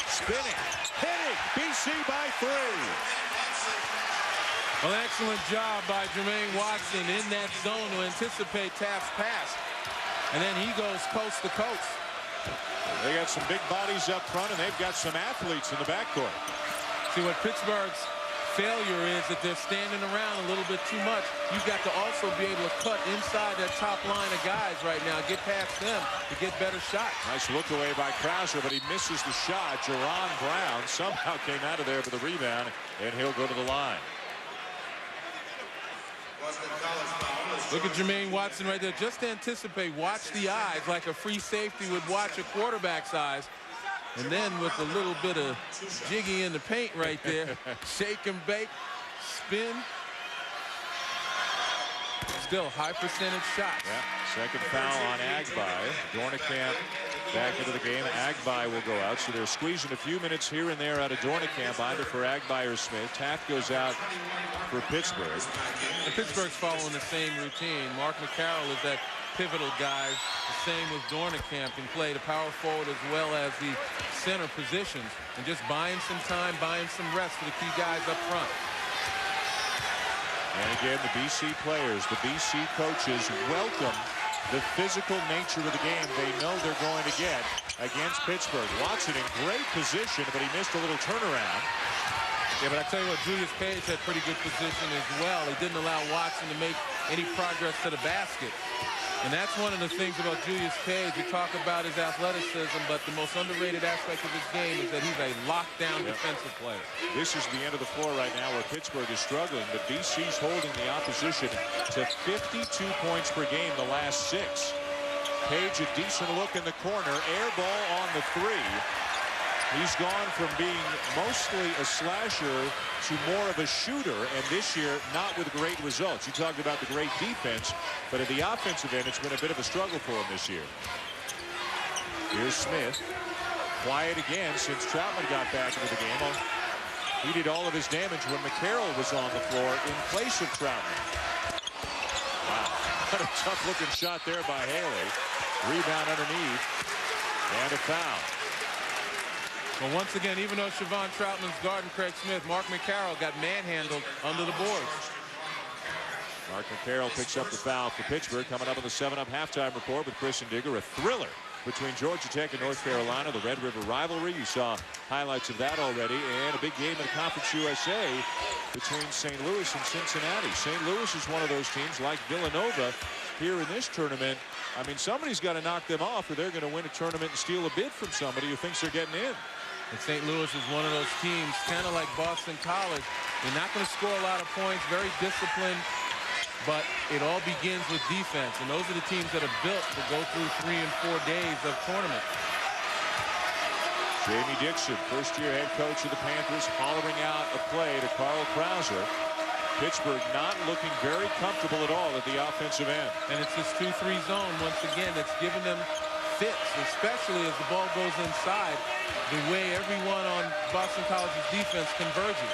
Spinning, hitting, BC by 3. Well, excellent job by Jermaine Watson in that zone to anticipate Taft's pass. And then he goes coast to coast. They got some big bodies up front, and they've got some athletes in the backcourt. See, what Pittsburgh's failure is that they're standing around a little bit too much. You've got to also be able to cut inside that top line of guys right now, get past them to get better shots. Nice look away by Krauser, but he misses the shot. Jerron Brown somehow came out of there for the rebound, and he'll go to the line. Look at Jermaine Watson right there. Just anticipate, watch the eyes like a free safety would watch a quarterback's eyes. And then with a little bit of jiggy in the paint right there, shake and bake, spin. Still high percentage shots. Yeah. Second foul on Agbai. Dornicamp back into the game. Agbai will go out. So they're squeezing a few minutes here and there out of Dornicamp, either for Agbai or Smith. Taft goes out for Pittsburgh. And Pittsburgh's following the same routine. Mark McCarroll is that pivotal guy. The same with Dornicamp, can play the power forward as well as the center positions. And just buying some time, buying some rest for the key guys up front. And again, the BC players, the BC coaches welcome the physical nature of the game they know they're going to get against Pittsburgh. Watson in great position, but he missed a little turnaround. Yeah, but I tell you what, Julius Page had pretty good position as well. He didn't allow Watson to make any progress to the basket. And that's one of the things about Julius Page. We talk about his athleticism, but the most underrated aspect of his game is that he's a lockdown defensive player. This is the end of the floor right now where Pittsburgh is struggling, but BC's holding the opposition to 52 points per game the last 6. Page, a decent look in the corner. Air ball on the 3. He's gone from being mostly a slasher to more of a shooter, and this year not with great results. You talked about the great defense, but at the offensive end, it's been a bit of a struggle for him this year. Here's Smith. Quiet again since Troutman got back into the game. He did all of his damage when McCarroll was on the floor in place of Troutman. Wow, what a tough-looking shot there by Haley. Rebound underneath, and a foul. Well, once again, even though Siobhan Troutman's guarding Craig Smith, Mark McCarroll got manhandled under the boards. Mark McCarroll picks up the foul for Pittsburgh. Coming up on the 7-Up halftime report with Chris and Digger. A thriller between Georgia Tech and North Carolina, the Red River rivalry. You saw highlights of that already, and a big game in the Conference USA between St. Louis and Cincinnati. St. Louis is one of those teams, like Villanova, here in this tournament. I mean, somebody's got to knock them off, or they're going to win a tournament and steal a bid from somebody who thinks they're getting in. And St. Louis is one of those teams, kind of like Boston College. They're not going to score a lot of points, very disciplined, but it all begins with defense. And those are the teams that are built to go through 3 and 4 days of tournament. Jamie Dixon, first-year head coach of the Panthers, hollering out a play to Carl Krauser. Pittsburgh not looking very comfortable at all at the offensive end. And it's this 2-3 zone, once again, that's giving them fits, especially as the ball goes inside, the way everyone on Boston College's defense converges.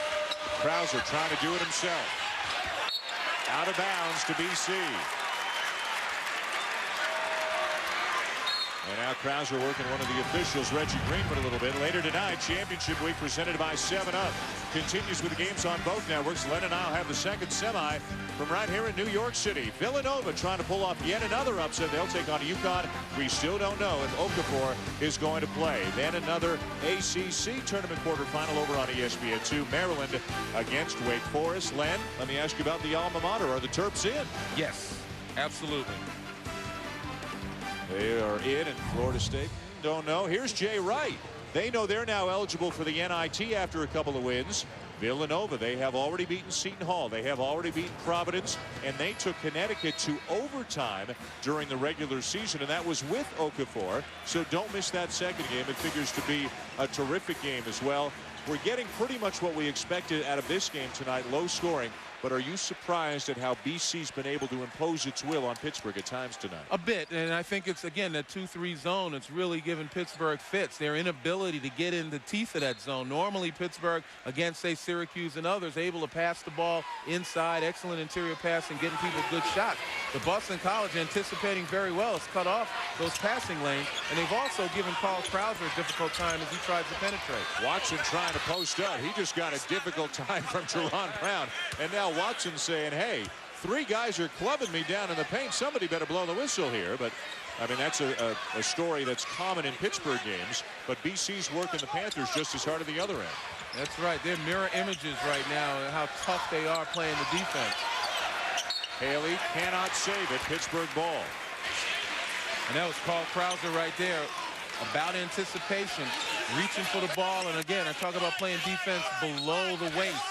Krauser trying to do it himself. Out of bounds to BC. And now Krauser working one of the officials, Reggie Greenwood, a little bit. Later tonight, Championship Week presented by 7-Up. Continues with the games on both networks. Len and I'll have the second semi from right here in New York City. Villanova trying to pull off yet another upset. They'll take on UConn. We still don't know if Okafor is going to play. Then another ACC tournament quarterfinal over on ESPN2. Maryland against Wake Forest. Len, let me ask you about the alma mater. Are the Terps in? Yes, absolutely. They are in, and Florida State don't know. Here's Jay Wright. They know they're now eligible for the NIT after a couple of wins. Villanova, they have already beaten Seton Hall. They have already beaten Providence, and they took Connecticut to overtime during the regular season, and that was with Okafor. So don't miss that second game. It figures to be a terrific game as well. We're getting pretty much what we expected out of this game tonight, low scoring. But are you surprised at how BC's been able to impose its will on Pittsburgh at times tonight? A bit, and I think it's, again, that 2-3 zone. It's really given Pittsburgh fits. Their inability to get in the teeth of that zone. Normally, Pittsburgh, against, say, Syracuse and others, able to pass the ball inside, excellent interior passing, getting people good shots. But Boston College, anticipating very well, has cut off those passing lanes, and they've also given Carl Krauser a difficult time as he tries to penetrate. Watson trying to post up. He just got a difficult time from Jerron Brown, and now Watson saying, hey, 3 guys are clubbing me down in the paint. Somebody better blow the whistle here. But I mean, that's a story that's common in Pittsburgh games. But BC's working the Panthers just as hard at the other end. That's right. They're mirror images right now and how tough they are playing the defense. Haley cannot save it. Pittsburgh ball. And that was Carl Krauser right there. About anticipation, reaching for the ball. And again, I talk about playing defense below the waist.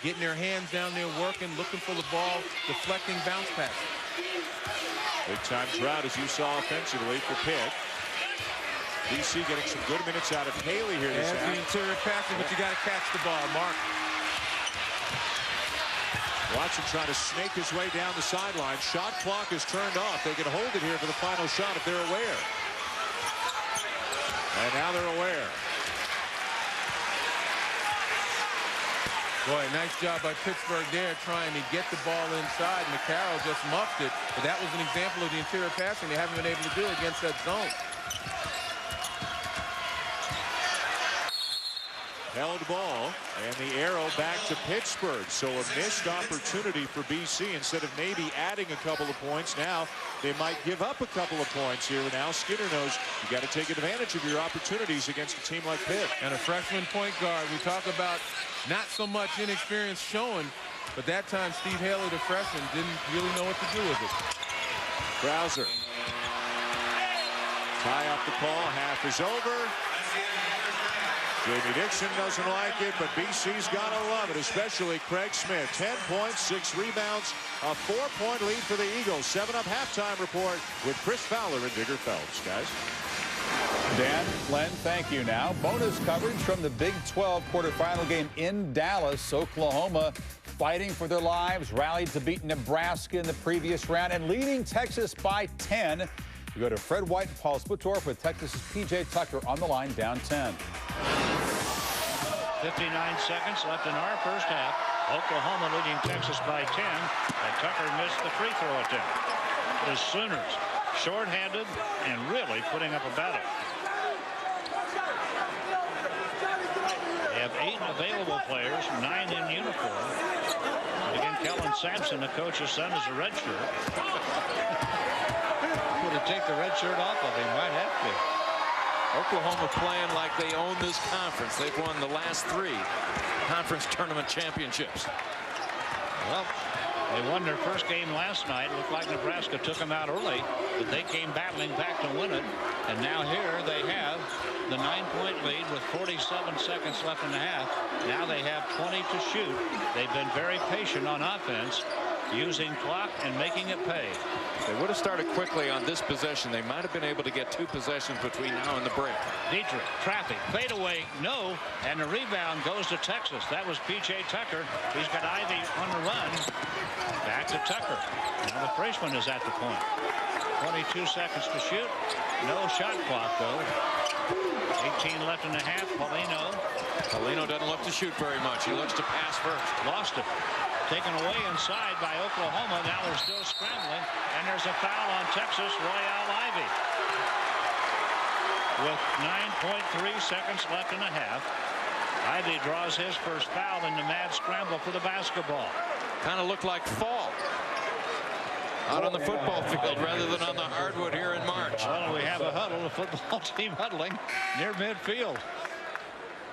Getting their hands down there, working, looking for the ball, deflecting bounce passes. Big time drought, as you saw offensively for Pitt. BC getting some good minutes out of Haley here this half. The interior passing, but you got to catch the ball, Mark. Watson trying to snake his way down the sideline. Shot clock is turned off. They can hold it here for the final shot if they're aware. And now they're aware. Boy, nice job by Pittsburgh there trying to get the ball inside. McCarroll just muffed it, but that was an example of the interior passing they haven't been able to do against that zone. Held ball, and the arrow back to Pittsburgh. So a missed opportunity for BC. Instead of maybe adding a couple of points, now they might give up a couple of points here. Now Skinner knows you got to take advantage of your opportunities against a team like Pitt. And a freshman point guard. We talk about not so much inexperience showing, but that time Steve Haley, the freshman, didn't really know what to do with it. Krauser. Tie up the call. Half is over. Jamie Dixon doesn't like it, but BC's got to love it, especially Craig Smith. 10 points, 6 rebounds, a 4-point lead for the Eagles. 7-Up halftime report with Chris Fowler and Digger Phelps, guys. Dan, Len, thank you. Now, bonus coverage from the Big 12 quarterfinal game in Dallas. Oklahoma fighting for their lives, rallied to beat Nebraska in the previous round and leading Texas by 10. We go to Fred White and Paul Sputorf with Texas's P.J. Tucker on the line, down 10. 59 seconds left in our first half. Oklahoma leading Texas by 10, and Tucker missed the free throw attempt. The Sooners shorthanded and really putting up a battle. They have 8 available players, 9 in uniform. And again, Kellen Sampson, the coach's son, is a redshirt. Would he take the red shirt off of him? Might have to. Oklahoma playing like they own this conference. They've won the last 3 conference tournament championships. Well, they won their first game last night. Looked like Nebraska took them out early, but they came battling back to win it. And now here they have the 9-point lead with 47 seconds left in the half. Now they have 20 to shoot. They've been very patient on offense, using clock and making it pay. They would have started quickly on this possession. They might have been able to get 2 possessions between now and the break. Dietrich, traffic, fade away, no, and the rebound goes to Texas. That was P.J. Tucker. He's got Ivy on the run. Back to Tucker. Now the freshman is at the point. 22 seconds to shoot. No shot clock, though. 18 left in the half. Paulino doesn't look to shoot very much. He looks to pass first. Lost it. Taken away inside by Oklahoma. Now they're still scrambling. And there's a foul on Texas. Royale Ivy. With 9.3 seconds left in the half. Ivy draws his first foul in the mad scramble for the basketball. Kind of looked like fall out on the football field rather than on the hardwood here in March. Well, we have a huddle, a football team huddling near midfield.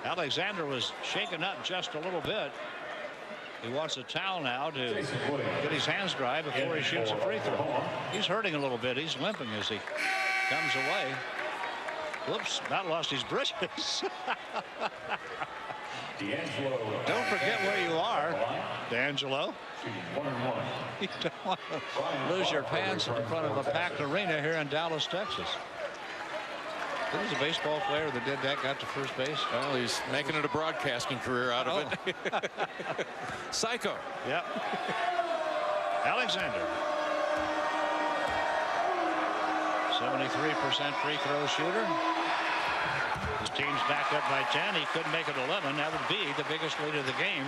Alexander was shaken up just a little bit. He wants a towel now to get his hands dry before he shoots a free throw. He's hurting a little bit. He's limping as he comes away. Whoops, about lost his britches. Don't forget where you are, D'Angelo. You don't want to lose your pants in front of a packed arena here in Dallas, Texas. There was a baseball player that did that, got to first base. Well, he's making it a broadcasting career out of it. Psycho. Yep. Alexander. 73% free throw shooter. His team's back up by 10. He couldn't make it 11. That would be the biggest lead of the game.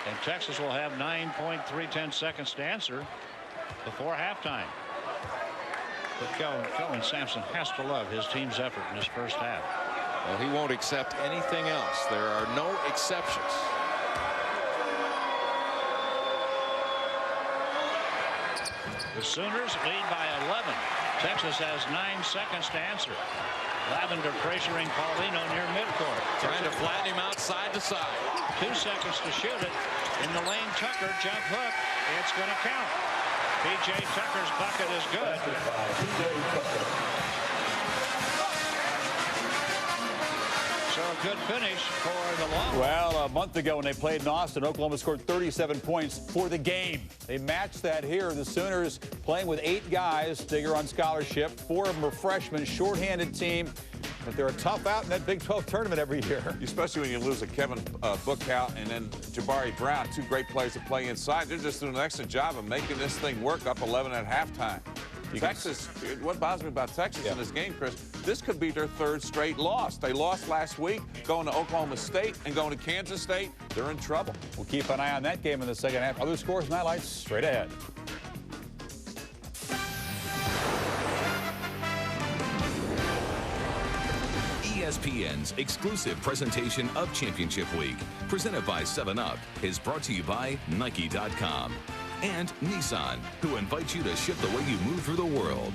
And Texas will have 9.310 seconds to answer before halftime. But Kelvin Sampson has to love his team's effort in this first half. Well, he won't accept anything else. There are no exceptions. The Sooners lead by 11. Texas has 9 seconds to answer. Lavender pressuring Paulino near midcourt. Trying to flatten him out side to side. 2 seconds to shoot it. In the lane, Tucker, jump hook. It's going to count. P.J. Tucker's bucket is good. So a good finish for the Longhorns. Well, a month ago when they played in Austin, Oklahoma scored 37 points for the game. They matched that here. The Sooners playing with 8 guys. Digger on scholarship. 4 of them are freshmen. Short-handed team. But they're a tough out in that Big 12 tournament every year. Especially when you lose a Kevin Bookout and then Jabari Brown, 2 great players to play inside. They're just doing an excellent job of making this thing work up 11 at halftime. Texas, what bothers me about Texas in this game, Chris, this could be their 3rd straight loss. They lost last week, going to Oklahoma State and going to Kansas State. They're in trouble. We'll keep an eye on that game in the second half. Other scores and highlights straight ahead. ESPN's exclusive presentation of Championship Week, presented by 7-Up, is brought to you by Nike.com and Nissan, who invites you to shift the way you move through the world.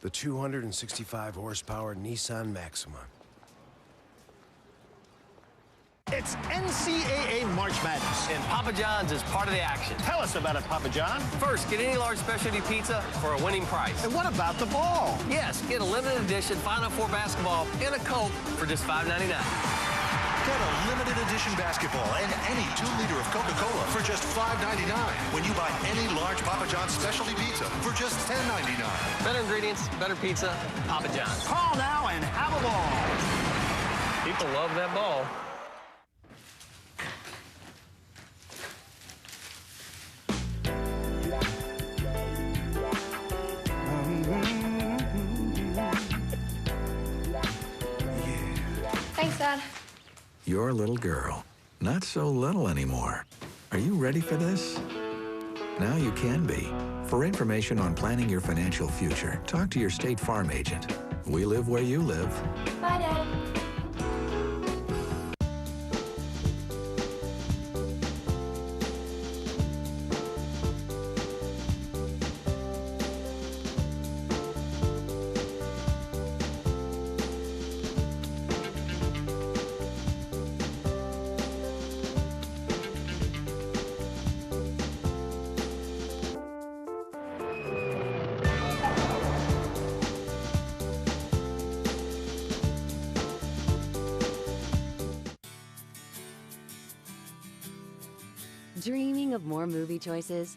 The 265 horsepower Nissan Maxima. It's NCAA March Madness. And Papa John's is part of the action. Tell us about it, Papa John. First, get any large specialty pizza for a winning price. And what about the ball? Yes, get a limited edition Final Four basketball and a Coke for just $5.99. Get a limited edition basketball and any 2-liter of Coca-Cola for just $5.99 when you buy any large Papa John's specialty pizza for just $10.99. Better ingredients, better pizza, Papa John's. Call now and have a ball. People love that ball. Your little girl. Not so little anymore. Are you ready for this? Now you can be. For information on planning your financial future, talk to your State Farm agent. We live where you live. Bye, Dad. Dreaming of more movie choices?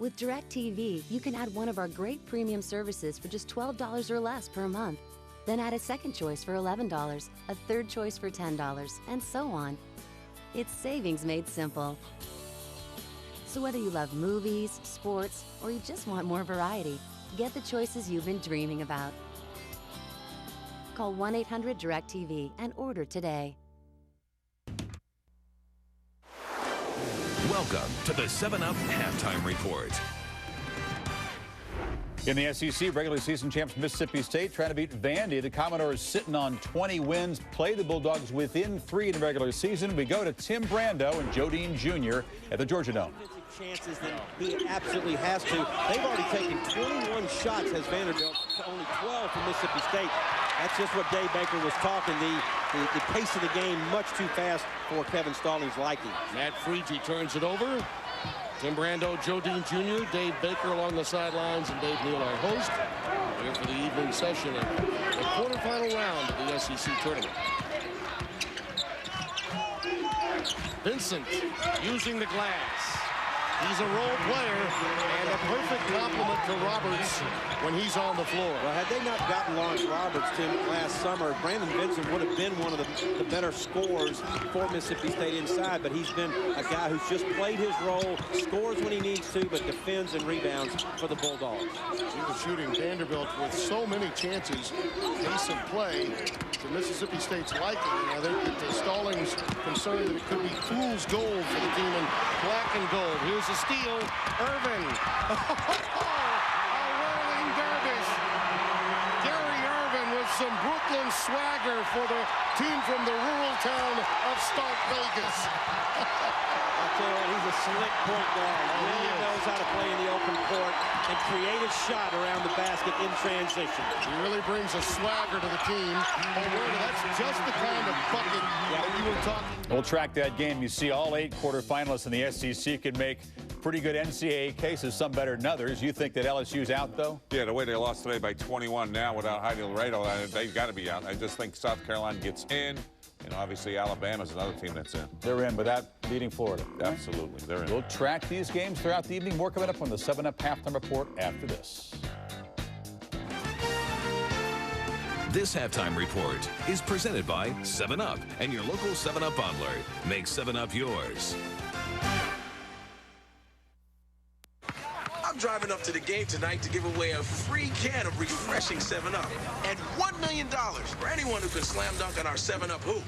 With DirecTV, you can add one of our great premium services for just $12 or less per month. Then add a second choice for $11, a third choice for $10, and so on. It's savings made simple. So whether you love movies, sports, or you just want more variety, get the choices you've been dreaming about. Call 1-800-DirecTV and order today. Welcome to the 7-Up Halftime Report. In the SEC, regular season champs Mississippi State trying to beat Vandy. The Commodores sitting on 20 wins, play the Bulldogs within 3 in the regular season. We go to Tim Brando and Joe Dean Jr. at the Georgia Dome. Chances that he absolutely has to. They've already taken 21 shots as Vanderbilt, only 12 from Mississippi State. That's just what Dave Baker was talking. The pace of the game much too fast for Kevin Stallings' liking. Matt Freege turns it over. Tim Brando, Joe Dean Jr., Dave Baker along the sidelines, and Dave Neal, our host, here for the evening session of the quarterfinal round of the SEC tournament. Vincent using the glass. He's a role player and a perfect complement to Roberts when he's on the floor. Well, had they not gotten Lawrence Roberts, Tim, last summer, Brandon Vincent would have been one of the better scorers for Mississippi State inside, but he's been a guy who's just played his role, scores when he needs to, but defends and rebounds for the Bulldogs. He was shooting Vanderbilt with so many chances, pace of play, to Mississippi State's liking. I think that Stallings concerned that it could be fool's gold for the team in black and gold. Here's a steal. Irvin. A whirling dervish. Gary Irvin with some Brooklyn swagger for the team from the rural town of Stark Vegas. I'll tell you what, he's a slick point guard. He really knows how to play in the open court and create a shot around the basket in transition. He really brings a swagger to the team. That's just the kind of bucket that you were talking. We'll track that game. You see all 8 quarterfinalists in the SEC can make pretty good NCAA cases, some better than others. You think that LSU's out, though? Yeah, the way they lost today by 21 now without Heidi Laredo, they've got to be out. I just think South Carolina gets in. And obviously, Alabama's another team that's in. They're in without beating Florida. Absolutely, they're in. We'll track these games throughout the evening. More coming up on the 7-Up Halftime Report after this. This halftime report is presented by 7-Up and your local 7-Up bottler. Make 7-Up yours. I'm driving up to the game tonight to give away a free can of refreshing 7-Up and $1 million for anyone who can slam dunk on our 7-Up hoop.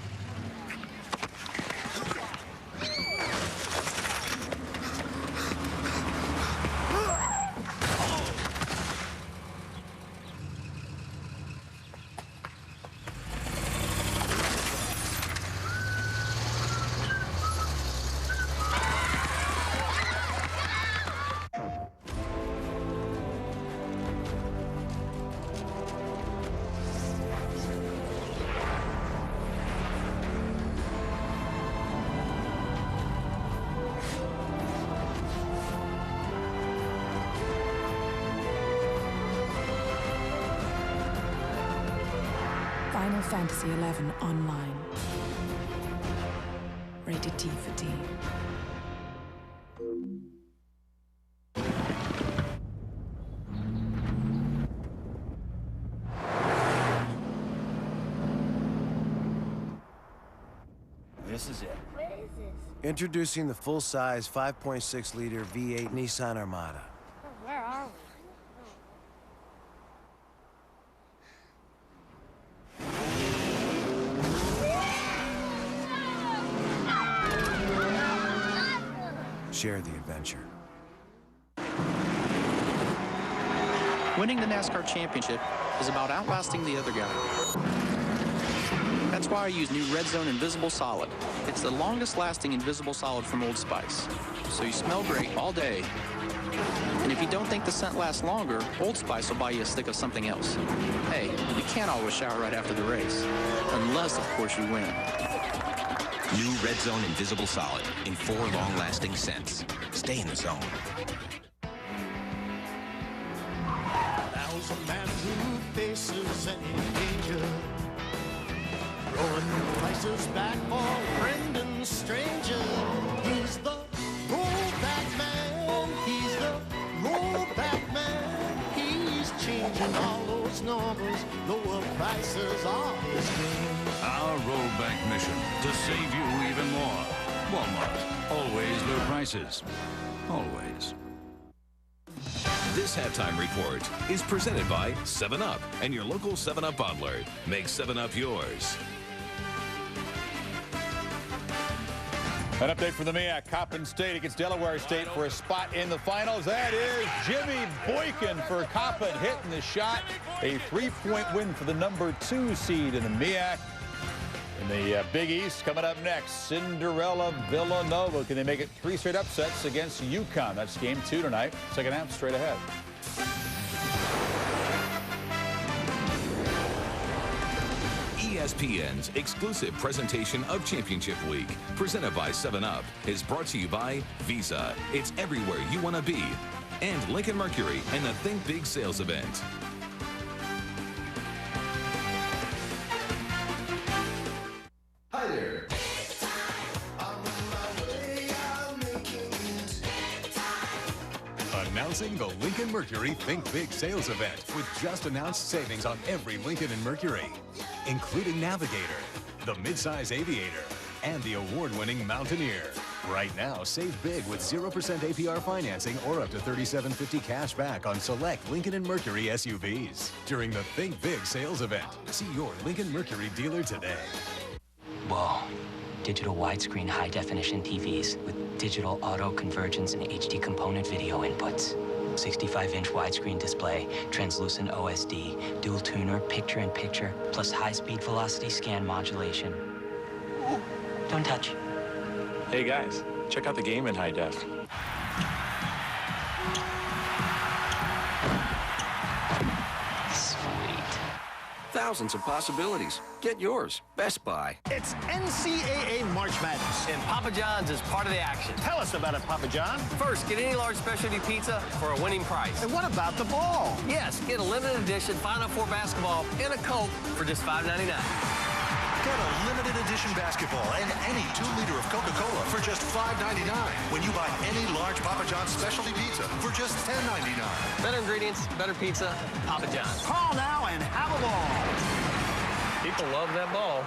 Final Fantasy XI Online. Rated T for Teen. This is it. What is this? Introducing the full-size 5.6-liter V8 Nissan Armada. Where are we? share the adventure. Winning the NASCAR championship is about outlasting the other guy. That's why I use new Red Zone Invisible Solid. It's the longest lasting Invisible Solid from Old Spice. So you smell great all day. And if you don't think the scent lasts longer, Old Spice will buy you a stick of something else. Hey, you can't always shower right after the race. Unless, of course, you win. New Red Zone Invisible Solid in 4 long-lasting scents. Stay in the zone. Now's a man who faces any danger, throwing prices back for friend and stranger. He's the rollback man. He's the rollback man. He's changing all those numbers. Lower prices are his game. Our rollback mission to save you even more. Walmart. Always low prices. Always. This halftime report is presented by 7-Up and your local 7-Up bottler. Make 7-Up yours. An update from the MEAC. Coppin State against Delaware State for a spot in the finals. That is Jimmy Boykin for Coppin hitting the shot. A 3-point win for the number 2 seed in the MEAC. In the Big East, coming up next, Cinderella Villanova. Can they make it 3 straight upsets against UConn? That's game 2 tonight. Second half straight ahead. ESPN's exclusive presentation of Championship Week, presented by 7-Up, is brought to you by Visa. It's everywhere you want to be. And Lincoln Mercury and the Think Big sales event. Hi there. Announcing the Lincoln Mercury Think Big sales event with just announced savings on every Lincoln and Mercury, including Navigator, the midsize Aviator, and the award-winning Mountaineer. Right now, save big with 0% APR financing or up to $37.50 cash back on select Lincoln and Mercury SUVs during the Think Big sales event. See your Lincoln Mercury dealer today. Whoa. Digital widescreen high-definition TVs with digital auto convergence and HD component video inputs. 65-inch widescreen display, translucent OSD, dual tuner, picture-in-picture, plus high-speed velocity scan modulation. Don't touch. Hey guys, check out the game in high def. Thousands of possibilities. Get yours. Best Buy. It's NCAA March Madness, and Papa John's is part of the action. Tell us about it, Papa John. First, get any large specialty pizza for a winning price. And what about the ball? Yes, get a limited edition Final Four basketball and a Coke for just $5.99. Get a limited edition basketball and any 2-liter of Coca-Cola for just $5.99 when you buy any large Papa John's specialty pizza for just $10.99. Better ingredients, better pizza, Papa John's. Call now and have a ball. People love that ball.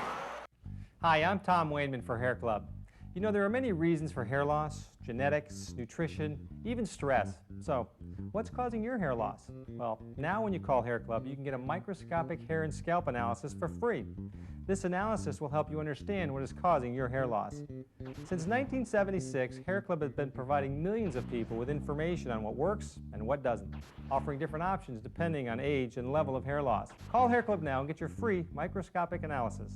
Hi, I'm Tom Wainman for Hair Club. You know, there are many reasons for hair loss: genetics, nutrition, even stress. So, what's causing your hair loss? Well, now when you call Hair Club, you can get a microscopic hair and scalp analysis for free. This analysis will help you understand what is causing your hair loss. Since 1976, Hair Club has been providing millions of people with information on what works and what doesn't, offering different options depending on age and level of hair loss. Call Hair Club now and get your free microscopic analysis.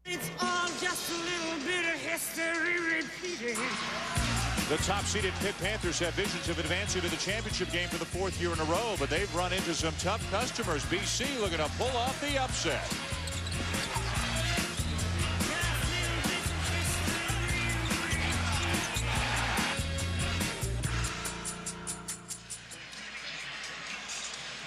It's all just a little bit of history repeating. The top-seeded Pitt Panthers have visions of advancing to the championship game for the 4th year in a row, but they've run into some tough customers. BC looking to pull off the upset.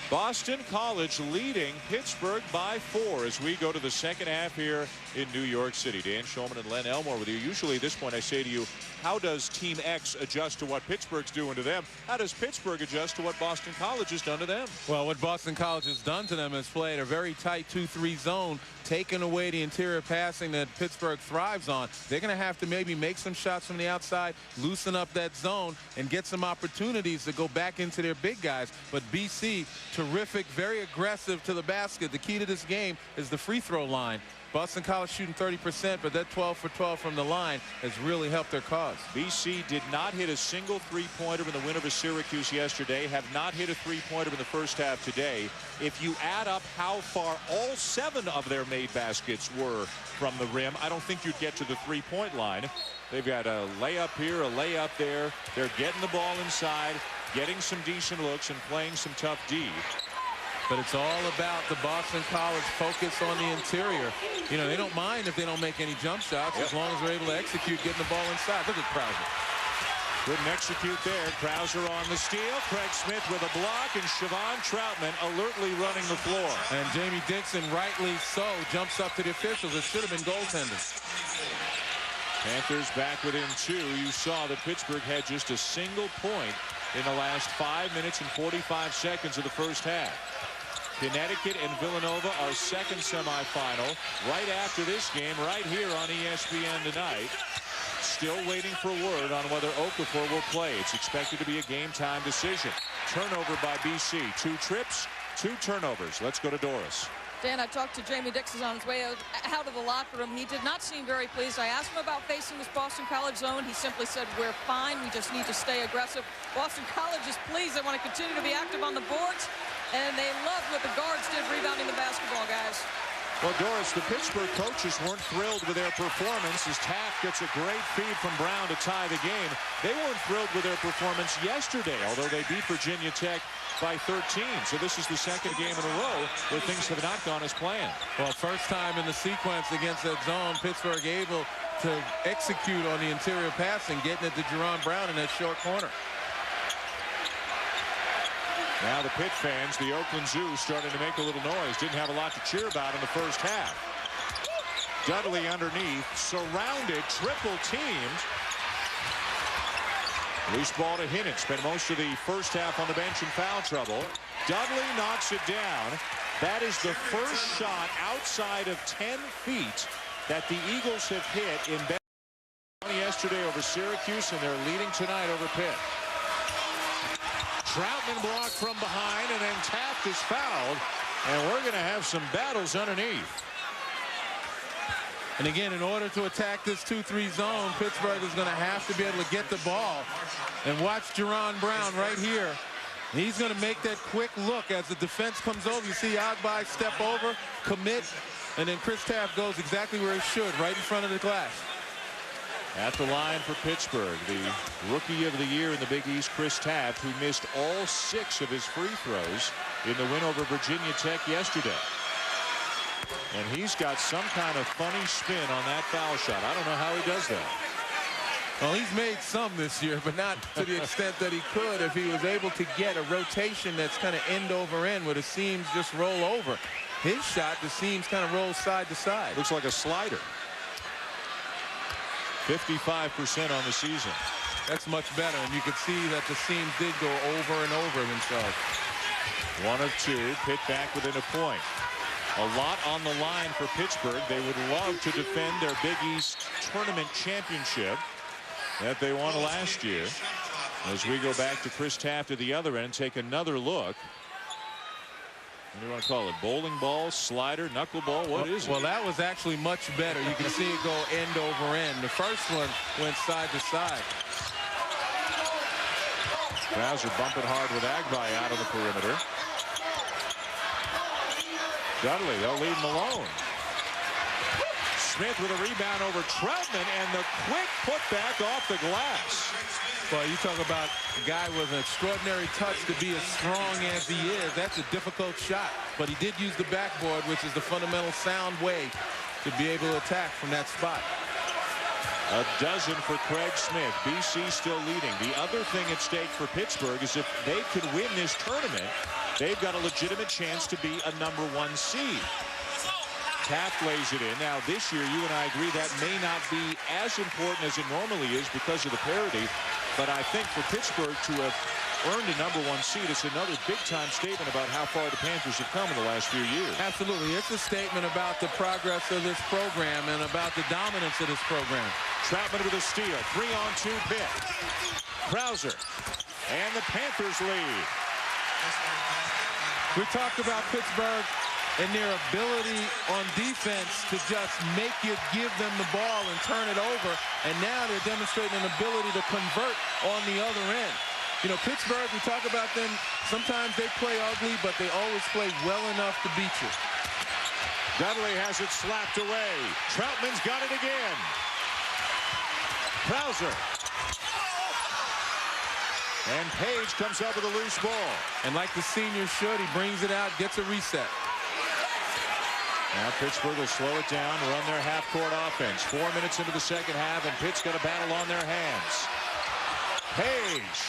Boston College leading Pittsburgh by 4 as we go to the second half here in New York City. Dan Shulman and Len Elmore with you. Usually at this point I say to you, how does Team X adjust to what Pittsburgh's doing to them? How does Pittsburgh adjust to what Boston College has done to them? Well, what Boston College has done to them is played a very tight 2-3 zone, taking away the interior passing that Pittsburgh thrives on. They're going to have to maybe make some shots from the outside, loosen up that zone, and get some opportunities to go back into their big guys. But BC, terrific, very aggressive to the basket. The key to this game is the free throw line. Boston College shooting 30%, but that 12 for 12 from the line has really helped their cause. BC did not hit a single three-pointer in the win over Syracuse yesterday, have not hit a three-pointer in the first half today. If you add up how far all 7 of their made baskets were from the rim, I don't think you'd get to the three-point line. They've got a layup here, a layup there. They're getting the ball inside, getting some decent looks, and playing some tough D. But it's all about the Boston College focus on the interior. You know, they don't mind if they don't make any jump shots as long as they're able to execute getting the ball inside. Look at Krauser. Couldn't execute there. Krauser on the steal. Craig Smith with a block, and Siobhan Troutman alertly running the floor. And Jamie Dixon, rightly so, jumps up to the officials. It should have been goaltending. Panthers back within 2. You saw that Pittsburgh had just a single point in the last 5 minutes and 45 seconds of the first half. Connecticut and Villanova are second semifinal right after this game right here on ESPN tonight. Still waiting for word on whether Okafor will play. It's expected to be a game time decision. Turnover by BC. 2 trips, 2 turnovers. Let's go to Doris. Dan, I talked to Jamie Dixon on his way out of the locker room. He did not seem very pleased. I asked him about facing this Boston College zone. He simply said, we're fine. We just need to stay aggressive. Boston College is pleased. They want to continue to be active on the boards. And they loved what the guards did rebounding the basketball, guys. Well, Doris, the Pittsburgh coaches weren't thrilled with their performance as Taft gets a great feed from Brown to tie the game. They weren't thrilled with their performance yesterday, although they beat Virginia Tech by 13. So this is the second game in a row where things have not gone as planned. Well, first time in the sequence against that zone, Pittsburgh able to execute on the interior passing, getting it to Jerron Brown in that short corner. Now the Pitt fans, the Oakland Zoo, starting to make a little noise. Didn't have a lot to cheer about in the first half. Dudley underneath, surrounded, triple teamed. Loose ball to Hinnant. Spent most of the first half on the bench in foul trouble. Dudley knocks it down. That is the first shot outside of 10 feet that the Eagles have hit in yesterday over Syracuse, and they're leading tonight over Pitt. Troutman blocked from behind, and then Taft is fouled, and we're going to have some battles underneath. And again, in order to attack this 2-3 zone, Pittsburgh is going to have to be able to get the ball. And watch Jerron Brown right here. He's going to make that quick look as the defense comes over. You see Agbai step over, commit, and then Chris Taft goes exactly where he should, right in front of the glass. At the line for Pittsburgh, the rookie of the year in the Big East, Chris Taft, who missed all 6 of his free throws in the win over Virginia Tech yesterday. And he's got some kind of funny spin on that foul shot. I don't know how he does that. Well, he's made some this year, but not to the extent that he could if he was able to get a rotation that's kind of end over end where the seams just roll over. His shot, the seams kind of roll side to side. Looks like a slider. 55% on the season. That's much better, and you could see that the seams did go over and over themselves. 1 of 2. Pitt back within a point. A lot on the line for Pittsburgh. They would love to defend their Big East tournament championship that they won last year. As we go back to Chris Taft at the other end, take another look. What do you want to call it? Bowling ball, slider, knuckleball? What is it? Well, that was actually much better. You can see it go end over end. The first one went side to side. Krauser bumping hard with Agbai out on the perimeter. Dudley, they'll leave him alone. Smith with a rebound over Troutman, and the quick putback off the glass. Well, you talk about a guy with an extraordinary touch to be as strong as he is. That's a difficult shot. But he did use the backboard, which is the fundamental sound way to be able to attack from that spot. A dozen for Craig Smith. BC still leading. The other thing at stake for Pittsburgh is if they could win this tournament, they've got a legitimate chance to be a #1 seed. Taft lays it in. Now, this year, you and I agree that may not be as important as it normally is because of the parity. But I think for Pittsburgh to have earned a #1 seed, it's another big-time statement about how far the Panthers have come in the last few years. Absolutely. It's a statement about the progress of this program and about the dominance of this program. Troutman with a steal. 3-on-2 Pitt. Krauser. And the Panthers lead. We talked about Pittsburgh and their ability on defense to just make you give them the ball and turn it over. And now they're demonstrating an ability to convert on the other end. You know, Pittsburgh, we talk about them, sometimes they play ugly, but they always play well enough to beat you. Dudley has it slapped away. Troutman's got it again. Krauser. And Page comes up with a loose ball. And like the senior should, he brings it out, gets a reset. Now Pittsburgh will slow it down, run their half-court offense. 4 minutes into the second half, and Pitt's got a battle on their hands. Page.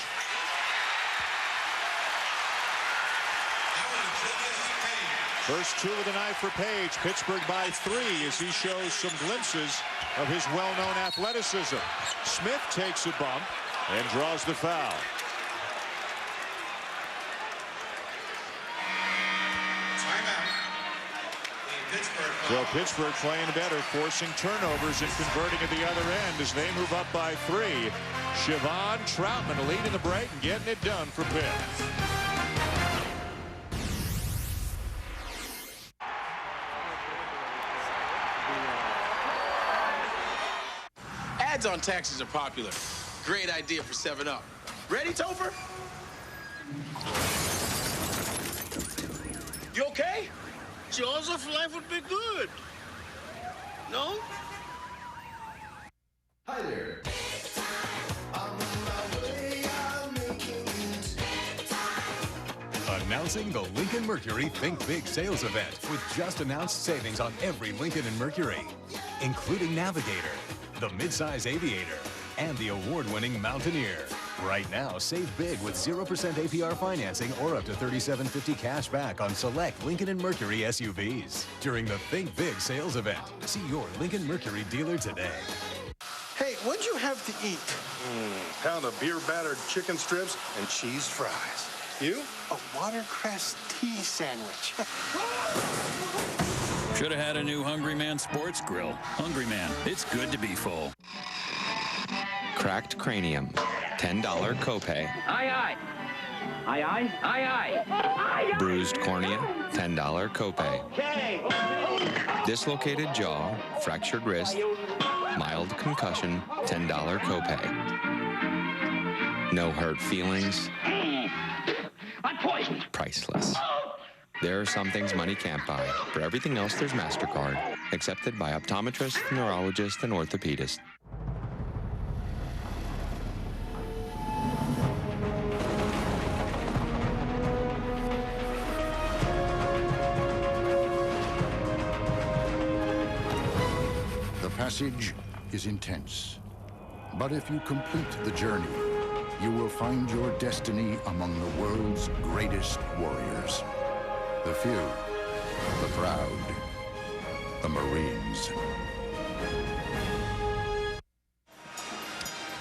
First two of the night for Page. Pittsburgh by 3 as he shows some glimpses of his well-known athleticism. Smith takes a bump and draws the foul. So Pittsburgh playing better, forcing turnovers and converting at the other end as they move up by 3. Siobhan Troutman leading the break and getting it done for Pitt. Ads on taxes are popular. Great idea for 7-Up. Ready, Topher? You okay? Joseph, life would be good. No? Hi there. Announcing the Lincoln Mercury Think Big sales event with just announced savings on every Lincoln and Mercury, including Navigator, the midsize Aviator, and the award-winning Mountaineer. Right now, save big with 0% APR financing or up to $37.50 cash back on select Lincoln and Mercury SUVs during the Think Big sales event. See your Lincoln Mercury dealer today. Hey, what'd you have to eat? Pound of beer-battered chicken strips and cheese fries. You? A watercress tea sandwich. Should have had a new Hungry Man sports grill. Hungry Man, it's good to be full. Cracked cranium, $10 copay. Aye, aye. Aye, aye. Aye, aye. Aye, aye. Bruised cornea, $10 copay. Okay. Dislocated jaw, fractured wrist, mild concussion, $10 copay. No hurt feelings. I'm poisoned. Priceless. There are some things money can't buy. For everything else, there's MasterCard. Accepted by optometrists, neurologists, and orthopedists. The passage is intense. But if you complete the journey, you will find your destiny among the world's greatest warriors. The few, the proud, the Marines.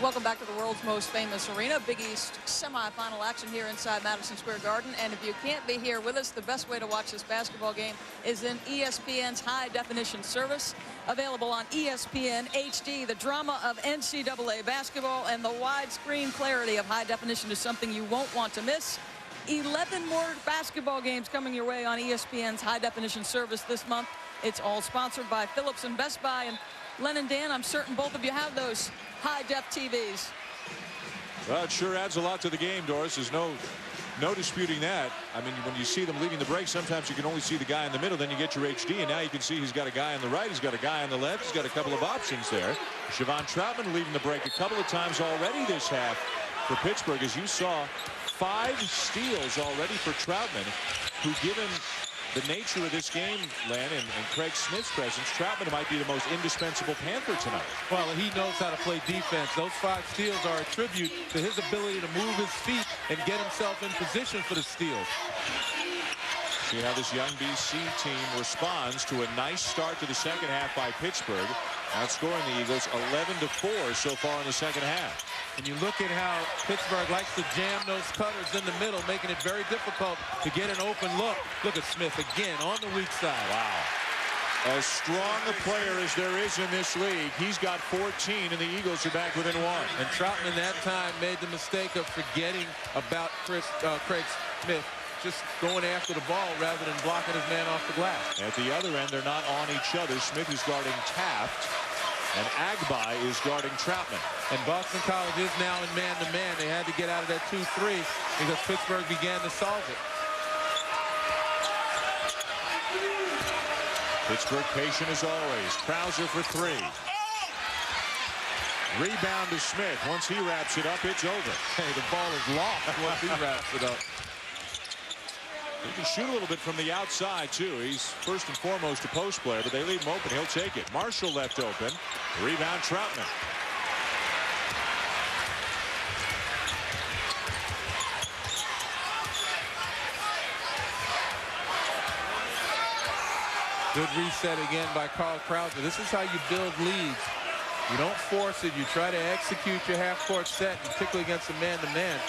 Welcome back to the world's most famous arena, Big East semifinal action here inside Madison Square Garden. And if you can't be here with us, the best way to watch this basketball game is in ESPN's high-definition service, available on ESPN HD. The drama of NCAA basketball and the widescreen clarity of high definition is something you won't want to miss. 11 more basketball games coming your way on ESPN's high-definition service this month. It's all sponsored by Philips and Best Buy. And Len and Dan, I'm certain both of you have those high-def TVs. Well, it sure adds a lot to the game, Doris. There's no disputing that. I mean, when you see them leaving the break, sometimes you can only see the guy in the middle, then you get your HD, and now you can see he's got a guy on the right, he's got a guy on the left, he's got a couple of options there. Siobhan Troutman leaving the break a couple of times already this half for Pittsburgh, as you saw 5 steals already for Troutman, who, given the nature of this game, Len, and Craig Smith's presence, Troutman might be the most indispensable Panther tonight. Well, he knows how to play defense. Those 5 steals are a tribute to his ability to move his feet and get himself in position for the steals. See how this young BC team responds to a nice start to the second half by Pittsburgh, outscoring the Eagles 11-4 so far in the second half. And you look at how Pittsburgh likes to jam those cutters in the middle, making it very difficult to get an open look. Look at Smith again on the weak side. Wow. As strong a player as there is in this league, he's got 14, and the Eagles are back within 1. And Troutman that time made the mistake of forgetting about Craig Smith, just going after the ball rather than blocking his man off the glass. At the other end, they're not on each other. Smith is guarding Taft, and Agbai is guarding Troutman. And Boston College is now in man-to-man. They had to get out of that 2-3 because Pittsburgh began to solve it. Pittsburgh patient as always. Krauser for 3. Rebound to Smith. Once he wraps it up, it's over. Hey, the ball is lost once he wraps it up. He can shoot a little bit from the outside, too. He's first and foremost a post player, but they leave him open. He'll take it. Marshall left open. Rebound, Troutman. Good reset again by Carl Krauser. This is how you build leads. You don't force it. You try to execute your half-court set, particularly against a man-to-man.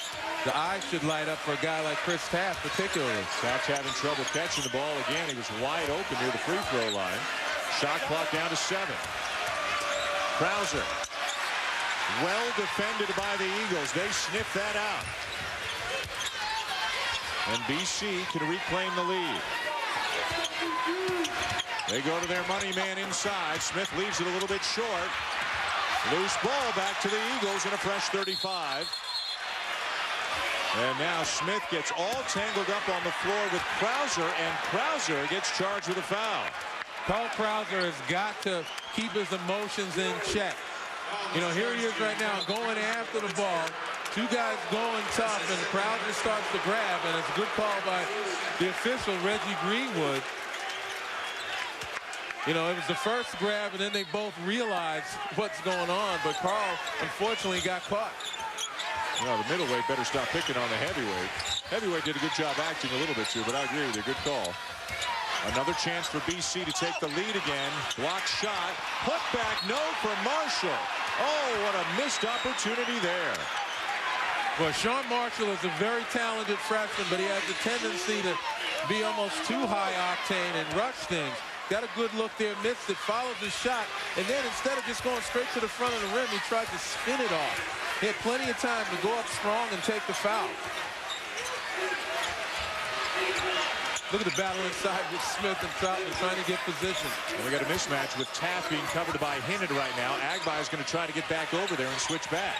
The eyes should light up for a guy like Chris Taft, particularly. Taft having trouble catching the ball again. He was wide open near the free throw line. Shot clock down to 7. Krauser. Well defended by the Eagles. They sniff that out. And BC can reclaim the lead. They go to their money man inside. Smith leaves it a little bit short. Loose ball back to the Eagles in a fresh 35. And now Smith gets all tangled up on the floor with Krauser, and Krauser gets charged with a foul. Carl Krauser has got to keep his emotions in check. You know, here he is right now going after the ball. Two guys going tough, and Krauser starts to grab, and it's a good call by the official, Reggie Greenwood. You know, it was the first grab, and then they both realized what's going on, but Carl, unfortunately, got caught. Well, the middleweight better stop picking on the heavyweight. Heavyweight did a good job acting a little bit, too, but I agree with you. Good call. Another chance for BC to take the lead again. Block shot. Put back, no for Marshall. Oh, what a missed opportunity there. Well, Sean Marshall is a very talented freshman, but he has a tendency to be almost too high octane and rush things. Got a good look there, missed it, follows his shot, and then instead of just going straight to the front of the rim, he tried to spin it off. He had plenty of time to go up strong and take the foul. Look at the battle inside with Smith and Troutman trying to get position. And we got a mismatch with Taft being covered by Hinnant right now. Agbai is going to try to get back over there and switch back.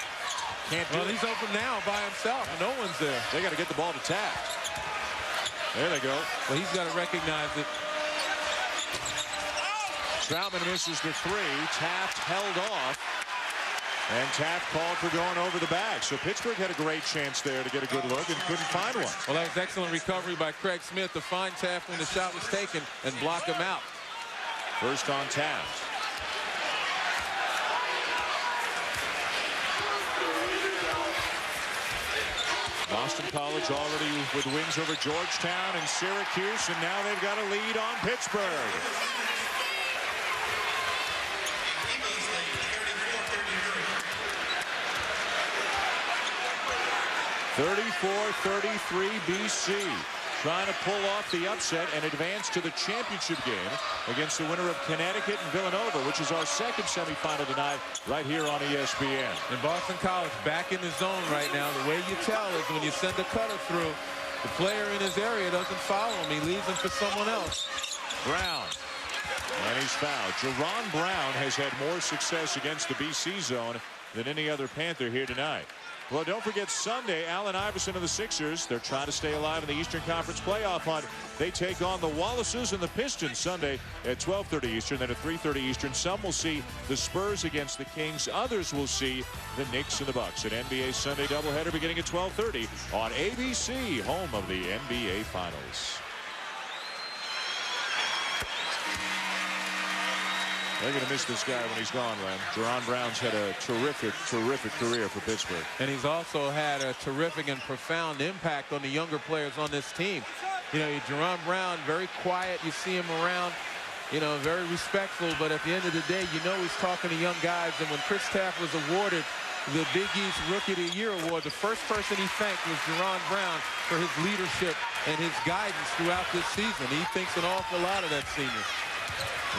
Can't do it. He's open now by himself. No one's there. They got to get the ball to Taft. There they go. Well, he's got to recognize it. Troutman misses the 3. Taft held off. And Taft called for going over the bag. So Pittsburgh had a great chance there to get a good look and couldn't find one. Well, that was excellent recovery by Craig Smith to find Taft when the shot was taken and block him out. First on Taft. Boston College already with wins over Georgetown and Syracuse, and now they've got a lead on Pittsburgh. 34-33 BC, trying to pull off the upset and advance to the championship game against the winner of Connecticut and Villanova, which is our second semifinal tonight right here on ESPN. And Boston College back in the zone right now. The way you tell is when you send a cutter through, the player in his area doesn't follow him. He leaves him for someone else. Brown. And he's fouled. Jerron Brown has had more success against the BC zone than any other Panther here tonight. Well, don't forget Sunday, Allen Iverson and the Sixers. They're trying to stay alive in the Eastern Conference playoff hunt. They take on the Wallaces and the Pistons Sunday at 12:30 Eastern, then at 3:30 Eastern. Some will see the Spurs against the Kings. Others will see the Knicks and the Bucks. An NBA Sunday doubleheader beginning at 12:30 on ABC, home of the NBA Finals. They're going to miss this guy when he's gone, Len. Jerron Brown's had a terrific, terrific career for Pittsburgh. And he's also had a terrific and profound impact on the younger players on this team. You know, Jerron Brown, very quiet. You see him around, you know, very respectful. But at the end of the day, you know he's talking to young guys. And when Chris Taft was awarded the Big East Rookie of the Year award, the first person he thanked was Jerron Brown for his leadership and his guidance throughout this season. He thinks an awful lot of that senior.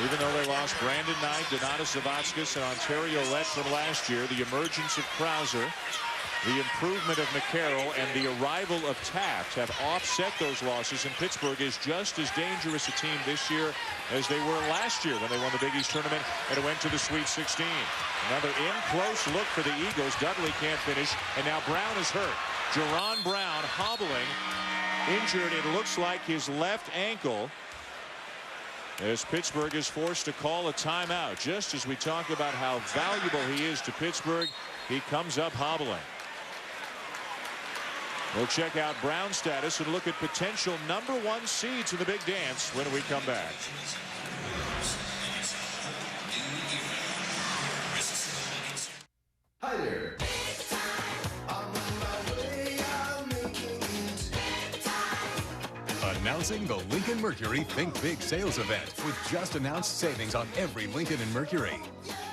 Even though they lost Brandon Knight, Donatas Savvatskas, and Ontario Lett from last year, the emergence of Krauser, the improvement of McCarroll, and the arrival of Taft have offset those losses, and Pittsburgh is just as dangerous a team this year as they were last year when they won the Big East tournament and went to the Sweet 16. Another in-close look for the Eagles. Dudley can't finish, and now Brown is hurt. Jerron Brown hobbling, injured, it looks like his left ankle, as Pittsburgh is forced to call a timeout. Just as we talk about how valuable he is to Pittsburgh, he comes up hobbling. We'll check out Brown's status and look at potential #1 seeds in the big dance when we come back. Hi there. Announcing the Lincoln Mercury Think Big sales event with just announced savings on every Lincoln and Mercury,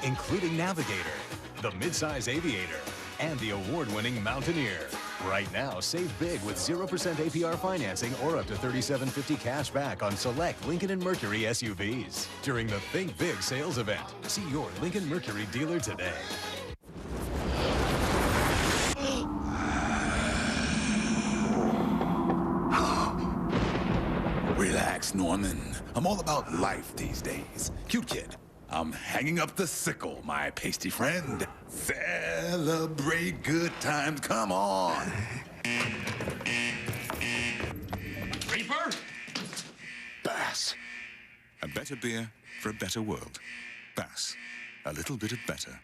including Navigator, the midsize Aviator, and the award-winning Mountaineer. Right now, save big with 0% APR financing or up to $37.50 cash back on select Lincoln and Mercury SUVs during the Think Big sales event. See your Lincoln Mercury dealer today. Relax, Norman. I'm all about life these days. Cute kid. I'm hanging up the sickle, my pasty friend. Celebrate good times. Come on. Reaper? Bass. A better beer for a better world. Bass. A little bit of better.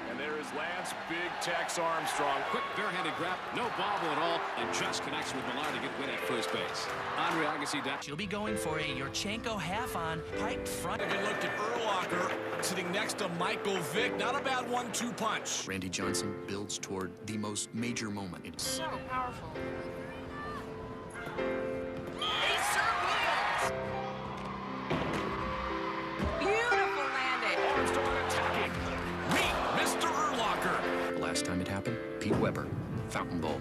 And there is Lance Big Tex Armstrong. Quick barehanded grab, no bobble at all, and just connects with Millard to get win at first base. Andre Agassi down. She'll be going for a Yurchenko half-on, piped front. A good look at Urlacher sitting next to Michael Vick. Not a bad 1-2 punch. Randy Johnson builds toward the most major moment. It's so powerful. Beautiful landing. Armstrong attacking. Meet Mr. Urlacher. Last time it happened, Pete Weber, Fountain Bowl.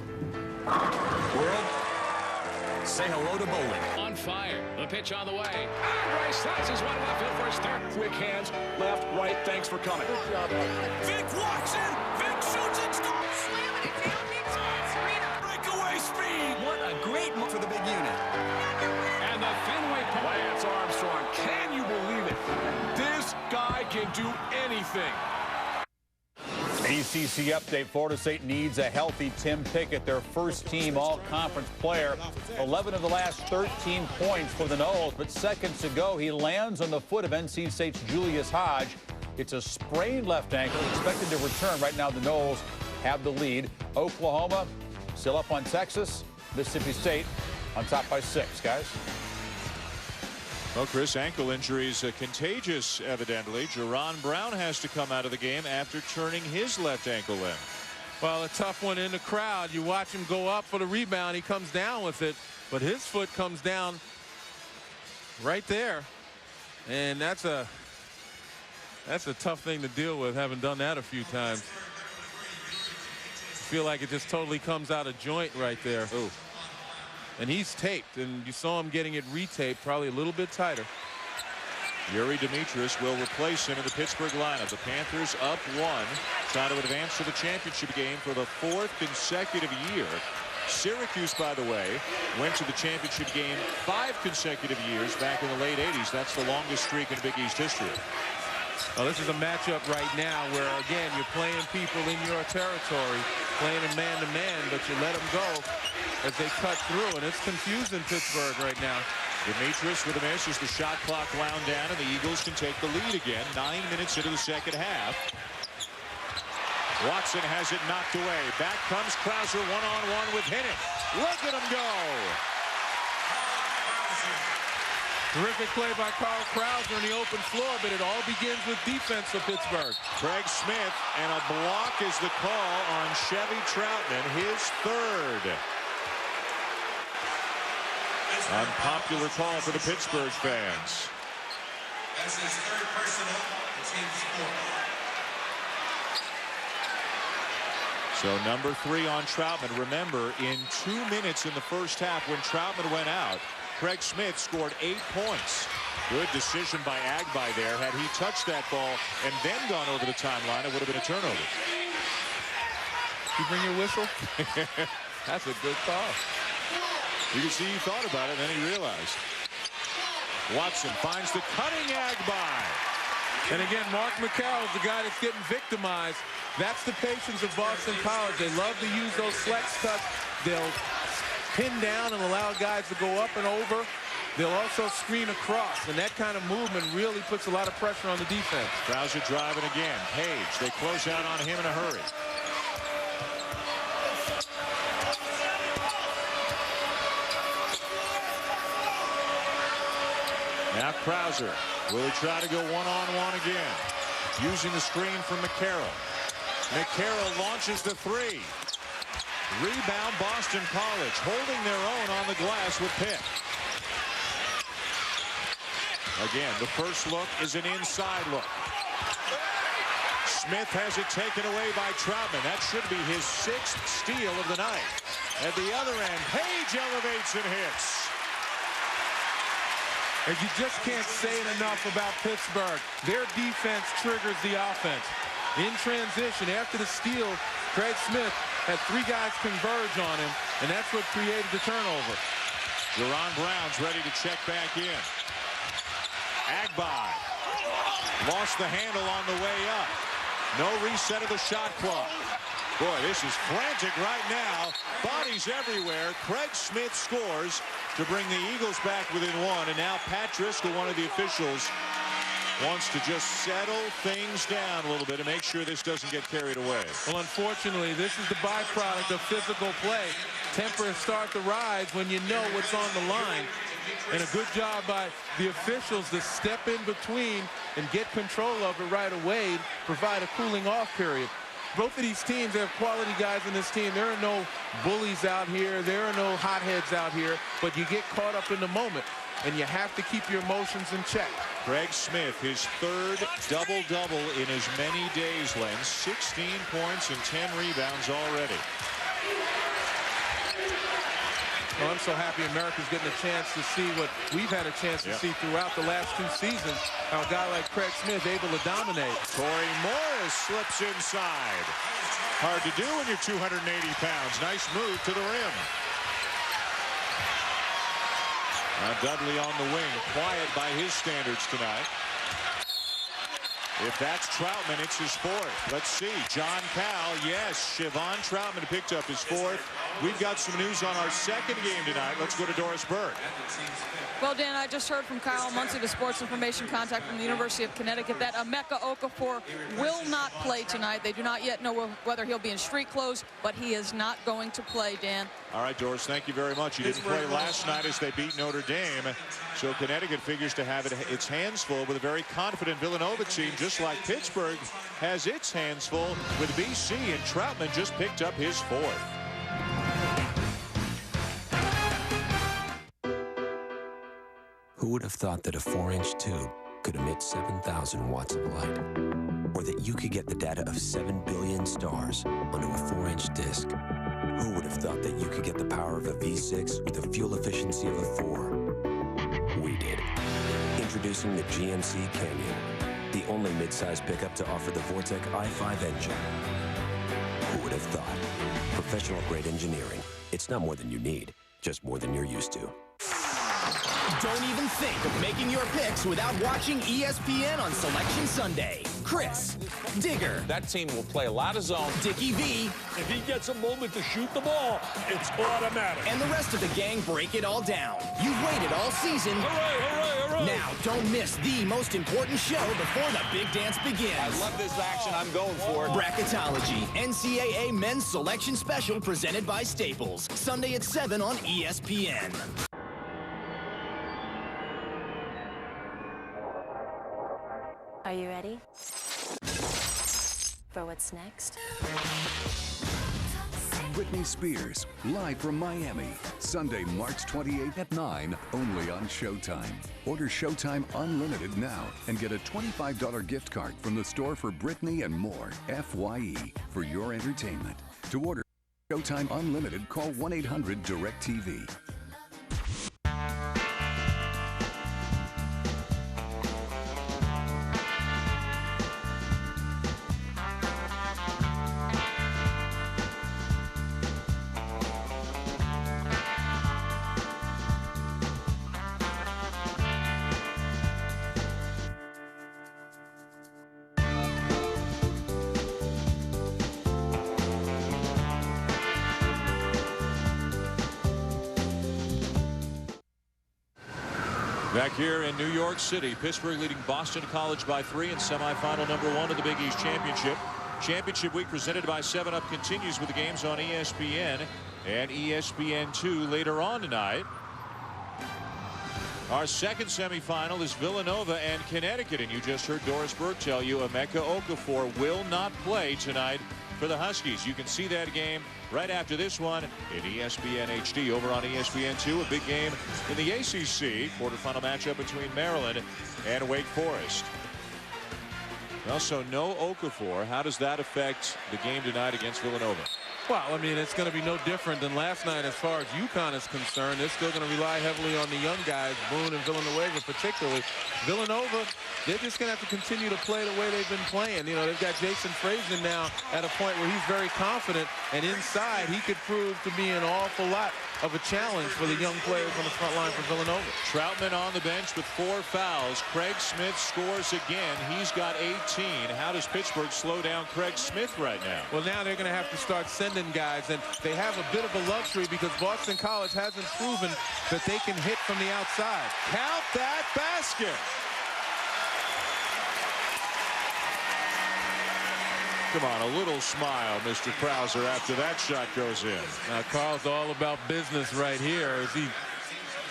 World, say hello to bowling. On fire. The pitch on the way. Andre slices one left field for his third. Quick hands, left, right. Thanks for coming. Good job, Vic walks in. Vic shoots and scores. Slamming it down inside Serena. Breakaway speed. What a great move for the big unit. And the Fenway Lance Armstrong. Can you believe it? This guy can do anything. ACC update. Florida State needs a healthy Tim Pickett, their first-team all-conference player. 11 of the last 13 points for the Noles, but seconds ago he lands on the foot of NC State's Julius Hodge. It's a sprained left ankle, expected to return. Right now the Noles have the lead. Oklahoma still up on Texas. Mississippi State on top by 6, guys. Well, Chris, ankle injuries contagious, evidently. Jerron Brown has to come out of the game after turning his left ankle in. Well, a tough one in the crowd. You watch him go up for the rebound. He comes down with it, but his foot comes down right there. And that's a tough thing to deal with, having done that a few times. I feel like it just totally comes out of joint right there. Ooh. And he's taped, and you saw him getting it retaped, probably a little bit tighter. Yuri Demetrius will replace him in the Pittsburgh lineup. The Panthers up 1, trying to advance to the championship game for the 4th consecutive year. Syracuse, by the way, went to the championship game 5 consecutive years back in the late 80s. That's the longest streak in Big East history. Well, this is a matchup right now where, again, you're playing people in your territory, playing them man-to-man, but you let them go as they cut through, and it's confusing Pittsburgh right now. Demetrius with a miss as the shot clock wound down, and the Eagles can take the lead again. 9 minutes into the second half. Watson has it knocked away. Back comes Krauser one-on-one with Hinnant. Look at him go. Terrific play by Carl Krauser in the open floor, but it all begins with defense for Pittsburgh. Craig Smith, and a block is the call on Chevy Troutman, his 3rd. Unpopular call for the Pittsburgh fans. That's his third personal, the team's fourth. So number 3 on Troutman. Remember, in 2 minutes in the first half when Troutman went out, Craig Smith scored 8 points. Good decision by Agbai there. Had he touched that ball and then gone over the timeline, it would have been a turnover. You bring your whistle? That's a good call. You can see he thought about it, and then he realized. Watson finds the cutting Agbai. And again, Mark McCarroll is the guy that's getting victimized. That's the patience of Boston College. They love to use those flex cuts. They'll pin down and allow guys to go up and over. They'll also screen across, and that kind of movement really puts a lot of pressure on the defense. Krause driving again. Page, they close out on him in a hurry. Now Krause. Will he try to go one-on-one again? Using the screen from McCarroll. McCarroll launches the 3. Rebound Boston College, holding their own on the glass with Pitt. Again, the first look is an inside look. Smith has it taken away by Troutman. That should be his 6th steal of the night. At the other end, Page elevates and hits. And you just can't say it enough about Pittsburgh. Their defense triggers the offense. In transition, after the steal, Craig Smith had 3 guys converge on him, and that's what created the turnover. Jerron Brown's ready to check back in. Agbai lost the handle on the way up. No reset of the shot clock. Boy, this is frantic right now. Bodies everywhere. Craig Smith scores to bring the Eagles back within 1. And now Pat Driscoll, one of the officials, wants to just settle things down a little bit and make sure this doesn't get carried away. Well, unfortunately, this is the byproduct of physical play. Tempers start to rise when you know what's on the line. And a good job by the officials to step in between and get control of it right away, provide a cooling off period. Both of these teams have quality guys in this team. There are no bullies out here. There are no hotheads out here. But you get caught up in the moment, and you have to keep your emotions in check. Craig Smith, his 3rd double-double in as many days, Len. 16 points and 10 rebounds already. Well, I'm so happy America's getting a chance to see what we've had a chance to see throughout the last 2 seasons. How a guy like Craig Smith able to dominate. Torrey Morris slips inside. Hard to do when you're 280 pounds. Nice move to the rim. Now Dudley on the wing, quiet by his standards tonight. If that's Troutman, it's his 4th. Let's see. John Cowell, yes. Siobhan Troutman picked up his 4th. We've got some news on our 2nd game tonight. Let's go to Doris Burke. Well, Dan, I just heard from Kyle Muncie, the sports information contact from the University of Connecticut, that Emeka Okafor will not play tonight. They do not yet know whether he'll be in street clothes, but he is not going to play, Dan. All right, Doris, thank you very much. He didn't play last night as they beat Notre Dame. So Connecticut figures to have its hands full with a very confident Villanova team, just like Pittsburgh has its hands full with BC, and Troutman just picked up his 4th. Who would have thought that a 4-inch tube could emit 7,000 watts of light? Or that you could get the data of 7 billion stars onto a 4-inch disc? Who would have thought that you could get the power of a V6 with the fuel efficiency of a 4? We did. Introducing the GMC Canyon, the only midsize pickup to offer the Vortec i5 engine. Who would have thought? Professional-grade engineering. It's not more than you need, just more than you're used to. Don't even think of making your picks without watching ESPN on Selection Sunday. Chris, Digger. That team will play a lot of zone. Dickie V. If he gets a moment to shoot the ball, it's automatic. And the rest of the gang break it all down. You've waited all season. Hooray, hooray, hooray. Now, don't miss the most important show before the big dance begins. I love this action. I'm going for it. Bracketology, NCAA Men's Selection Special presented by Staples. Sunday at 7 on ESPN. Are you ready for what's next? Britney Spears, live from Miami. Sunday, March 28th at 9, only on Showtime. Order Showtime Unlimited now and get a $25 gift card from the store for Britney and more, FYE, for your entertainment. To order Showtime Unlimited, call 1-800-DIRECTV. Back here in New York City, Pittsburgh leading Boston College by 3 in semifinal number 1 of the Big East Championship. Championship week presented by 7-Up continues with the games on ESPN and ESPN2 later on tonight. Our second semifinal is Villanova and Connecticut, and you just heard Doris Burke tell you Emeka Okafor will not play tonight for the Huskies. You can see that game right after this one in ESPN HD. Over on ESPN2, a big game in the ACC quarterfinal matchup between Maryland and Wake Forest. Also, no Okafor. How does that affect the game tonight against Villanova? Well, I mean, it's going to be no different than last night as far as UConn is concerned. They're still going to rely heavily on the young guys, Boone and Villanueva particularly. Villanova, they're just going to have to continue to play the way they've been playing. You know, they've got Jason Frazier now at a point where he's very confident, and inside he could prove to be an awful lot of a challenge for the young players on the front line for Villanova. Troutman on the bench with 4 fouls. Craig Smith scores again. He's got 18. How does Pittsburgh slow down Craig Smith right now? Well, now they're going to have to start sending guys, and they have a bit of a luxury because Boston College hasn't proven that they can hit from the outside. Count that basket. Come on, a little smile, Mr. Krauser, after that shot goes in. Now, Carl's all about business right here as he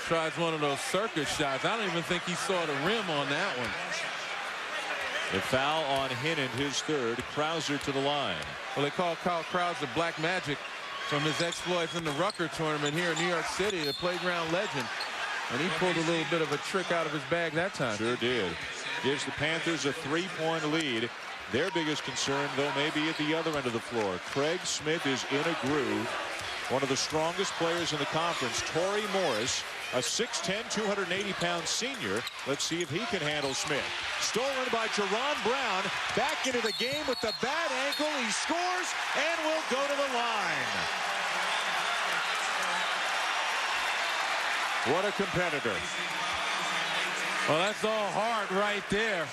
tries one of those circus shots. I don't even think he saw the rim on that one. The foul on Hinnant, his third. Krauser to the line. Well, they call Kyle Krauser Black Magic from his exploits in the Rucker tournament here in New York City, the playground legend. And he pulled a little bit of a trick out of his bag that time. Sure did. Gives the Panthers a 3-point lead. Their biggest concern, though, may be at the other end of the floor. Craig Smith is in a groove. One of the strongest players in the conference, Torrey Morris, a 6'10", 280-pound senior. Let's see if he can handle Smith. Stolen by Jerron Brown. Back into the game with the bad ankle. He scores and will go to the line. What a competitor. Well, that's all hard right there.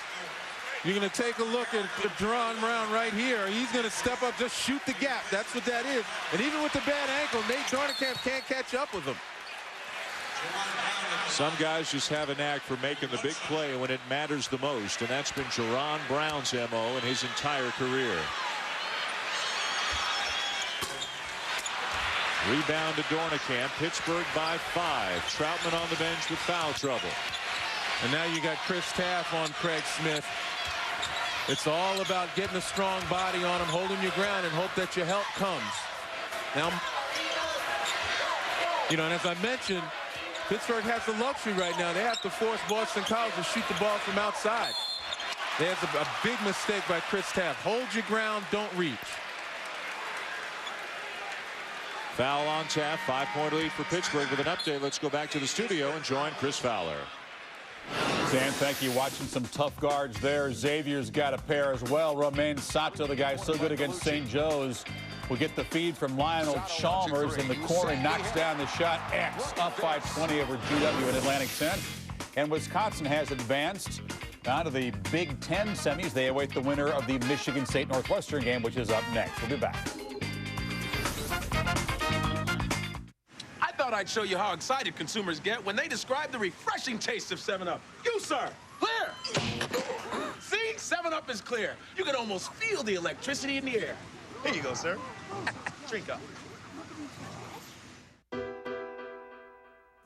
You're going to take a look at Jerron Brown right here. He's going to step up, just shoot the gap. That's what that is. And even with the bad ankle, Nate Dornicamp can't catch up with him. Some guys just have a knack for making the big play when it matters the most, and that's been Jerron Brown's MO in his entire career. Rebound to Dornicamp. Pittsburgh by 5. Troutman on the bench with foul trouble. And now you got Chris Taff on Craig Smith. It's all about getting a strong body on him, holding your ground, and hope that your help comes. Now, you know, and as I mentioned, Pittsburgh has the luxury right now. They have to force Boston College to shoot the ball from outside. There's a big mistake by Chris Taff. Hold your ground, don't reach. Foul on Taff. 5-point lead for Pittsburgh. With an update, let's go back to the studio and join Chris Fowler. Dan, thank you. Watching some tough guards there. Xavier's got a pair as well. Romain Sato, the guy so good against St. Joe's, will get the feed from Lionel Chalmers in the corner. He knocks down the shot. X up by 20 over GW in Atlantic 10. And Wisconsin has advanced down to the Big Ten semis. They await the winner of the Michigan State Northwestern game, which is up next. We'll be back. I thought I'd show you how excited consumers get when they describe the refreshing taste of 7-Up. You, sir, clear. See, 7-Up is clear. You can almost feel the electricity in the air. Here you go, sir. Drink up.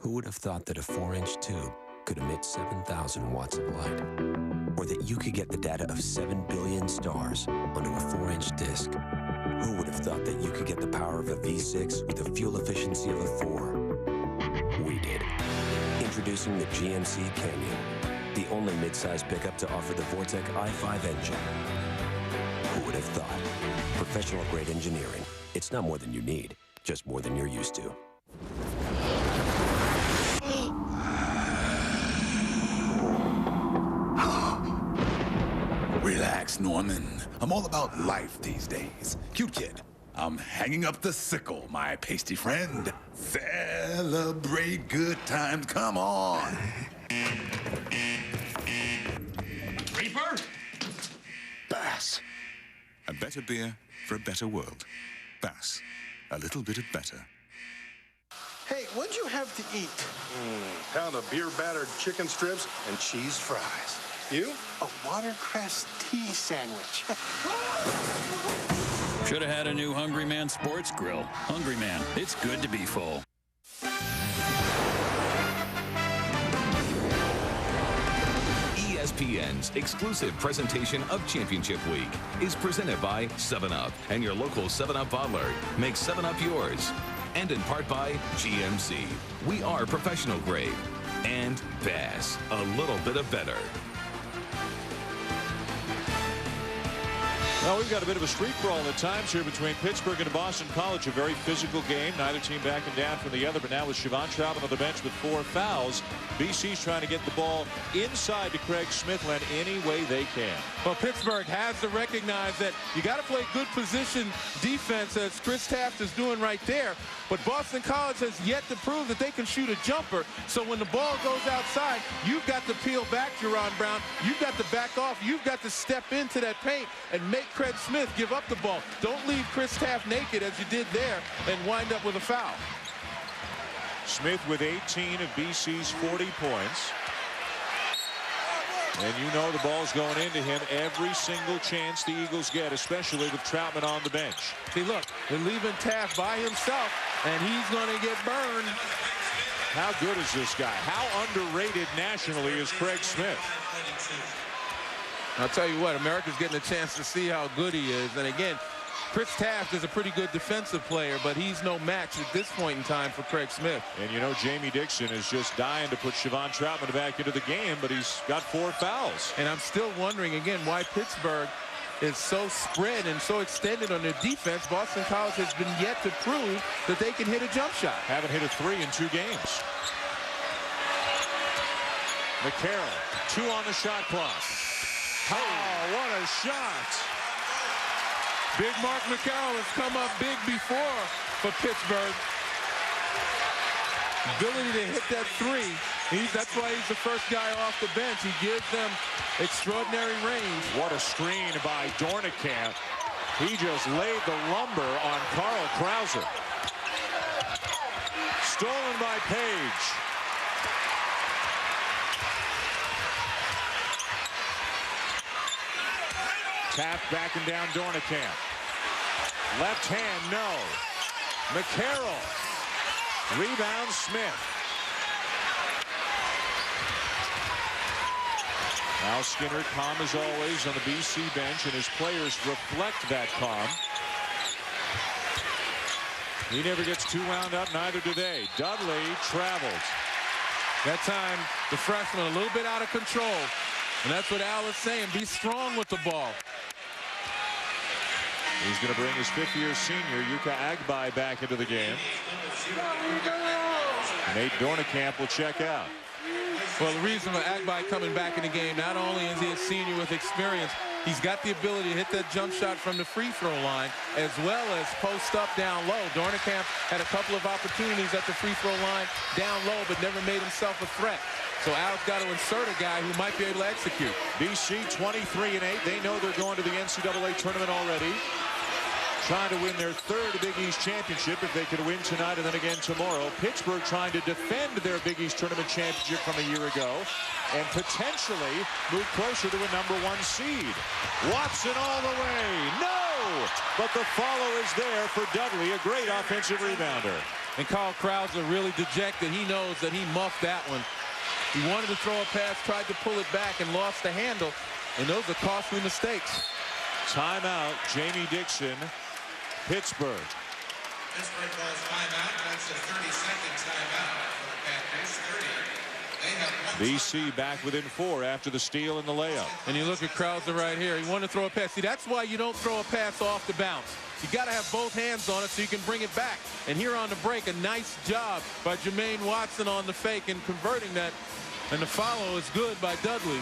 Who would have thought that a 4-inch tube could emit 7,000 watts of light? Or that you could get the data of 7 billion stars onto a 4-inch disc? Who would have thought that you could get the power of a V6 with the fuel efficiency of a 4? We did. Introducing the GMC Canyon, the only midsize pickup to offer the Vortec i5 engine. Who would have thought? Professional-grade engineering. It's not more than you need, just more than you're used to. Relax, Norman. I'm all about life these days. Cute kid. I'm hanging up the sickle, my pasty friend. Celebrate good times, come on. Reaper? Bass. A better beer for a better world. Bass. A little bit of better. Hey, what'd you have to eat? Pound of beer-battered chicken strips and cheese fries. You? A watercress tea sandwich. Should have had a new Hungry Man sports grill. Hungry Man, it's good to be full. ESPN's exclusive presentation of Championship Week is presented by 7-Up and your local 7-Up bottler. Make 7-Up yours. And in part by GMC. We are professional grade. And Bass, a little bit of better. Well, we've got a bit of a street brawl at times here between Pittsburgh and Boston College. A very physical game. Neither team backing down from the other. But now with Siobhan Troutman on the bench with 4 fouls, BC's trying to get the ball inside to Craig Smithland any way they can. Well, Pittsburgh has to recognize that you got to play good position defense, as Chris Taft is doing right there. But Boston College has yet to prove that they can shoot a jumper. So when the ball goes outside, you've got to peel back, Jerron Brown. You've got to back off. You've got to step into that paint and make Craig Smith give up the ball. Don't leave Chris Taft naked as you did there and wind up with a foul. Smith with 18 of BC's 40 points. And you know the ball's going into him every single chance the Eagles get, especially with Troutman on the bench. See, look, they're leaving Taft by himself, and he's going to get burned. How good is this guy? How underrated nationally is Craig Smith? I'll tell you what, America's getting a chance to see how good he is. And again, Chris Taft is a pretty good defensive player, but he's no match at this point in time for Craig Smith. And you know, Jamie Dixon is just dying to put Siobhan Troutman back into the game, but he's got 4 fouls. And I'm still wondering, again, why Pittsburgh is so spread and so extended on their defense. Boston College has been yet to prove that they can hit a jump shot. Haven't hit a 3 in 2 games. McCarroll, 2 on the shot clock. Oh, what a shot. Big Mark McCarroll has come up big before for Pittsburgh. Ability to hit that 3. That's why he's the first guy off the bench. He gives them extraordinary range. What a screen by Dornekamp. He just laid the lumber on Carl Krauser. Stolen by Page. Taft backing down Dornekamp. Left hand, no. McCarroll. Rebound, Smith. Al Skinner, calm as always on the BC bench, and his players reflect that calm. He never gets too wound up, neither do they. Dudley travels. That time, the freshman a little bit out of control. And that's what Al is saying. Be strong with the ball. He's going to bring his 5th-year senior, Yuka Agbai, back into the game. Nate Dornekamp will check out. Well, the reason for Agbai coming back in the game, not only is he a senior with experience, he's got the ability to hit that jump shot from the free throw line, as well as post up down low. Dornekamp had a couple of opportunities at the free throw line down low, but never made himself a threat. So Al's got to insert a guy who might be able to execute. BC 23-8. They know they're going to the NCAA tournament already. Trying to win their 3rd Big East championship if they could win tonight and then again tomorrow. Pittsburgh trying to defend their Big East tournament championship from a year ago and potentially move closer to a #1 seed. Watson all the way. No! But the follow is there for Dudley, a great offensive rebounder. And Carl Krauser really dejected. He knows that he muffed that one. He wanted to throw a pass, tried to pull it back, and lost the handle. And those are costly mistakes. Timeout, Jamie Dixon. Pittsburgh. Pittsburgh calls timeout. That's a 30-second timeout for the Panthers. 30. They have one. BC back within 4 after the steal and the layup. And you look at Krauser right here. He wanted to throw a pass. See, that's why you don't throw a pass off the bounce. You got to have both hands on it so you can bring it back. And here on the break, a nice job by Jermaine Watson on the fake and converting that. And the follow is good by Dudley.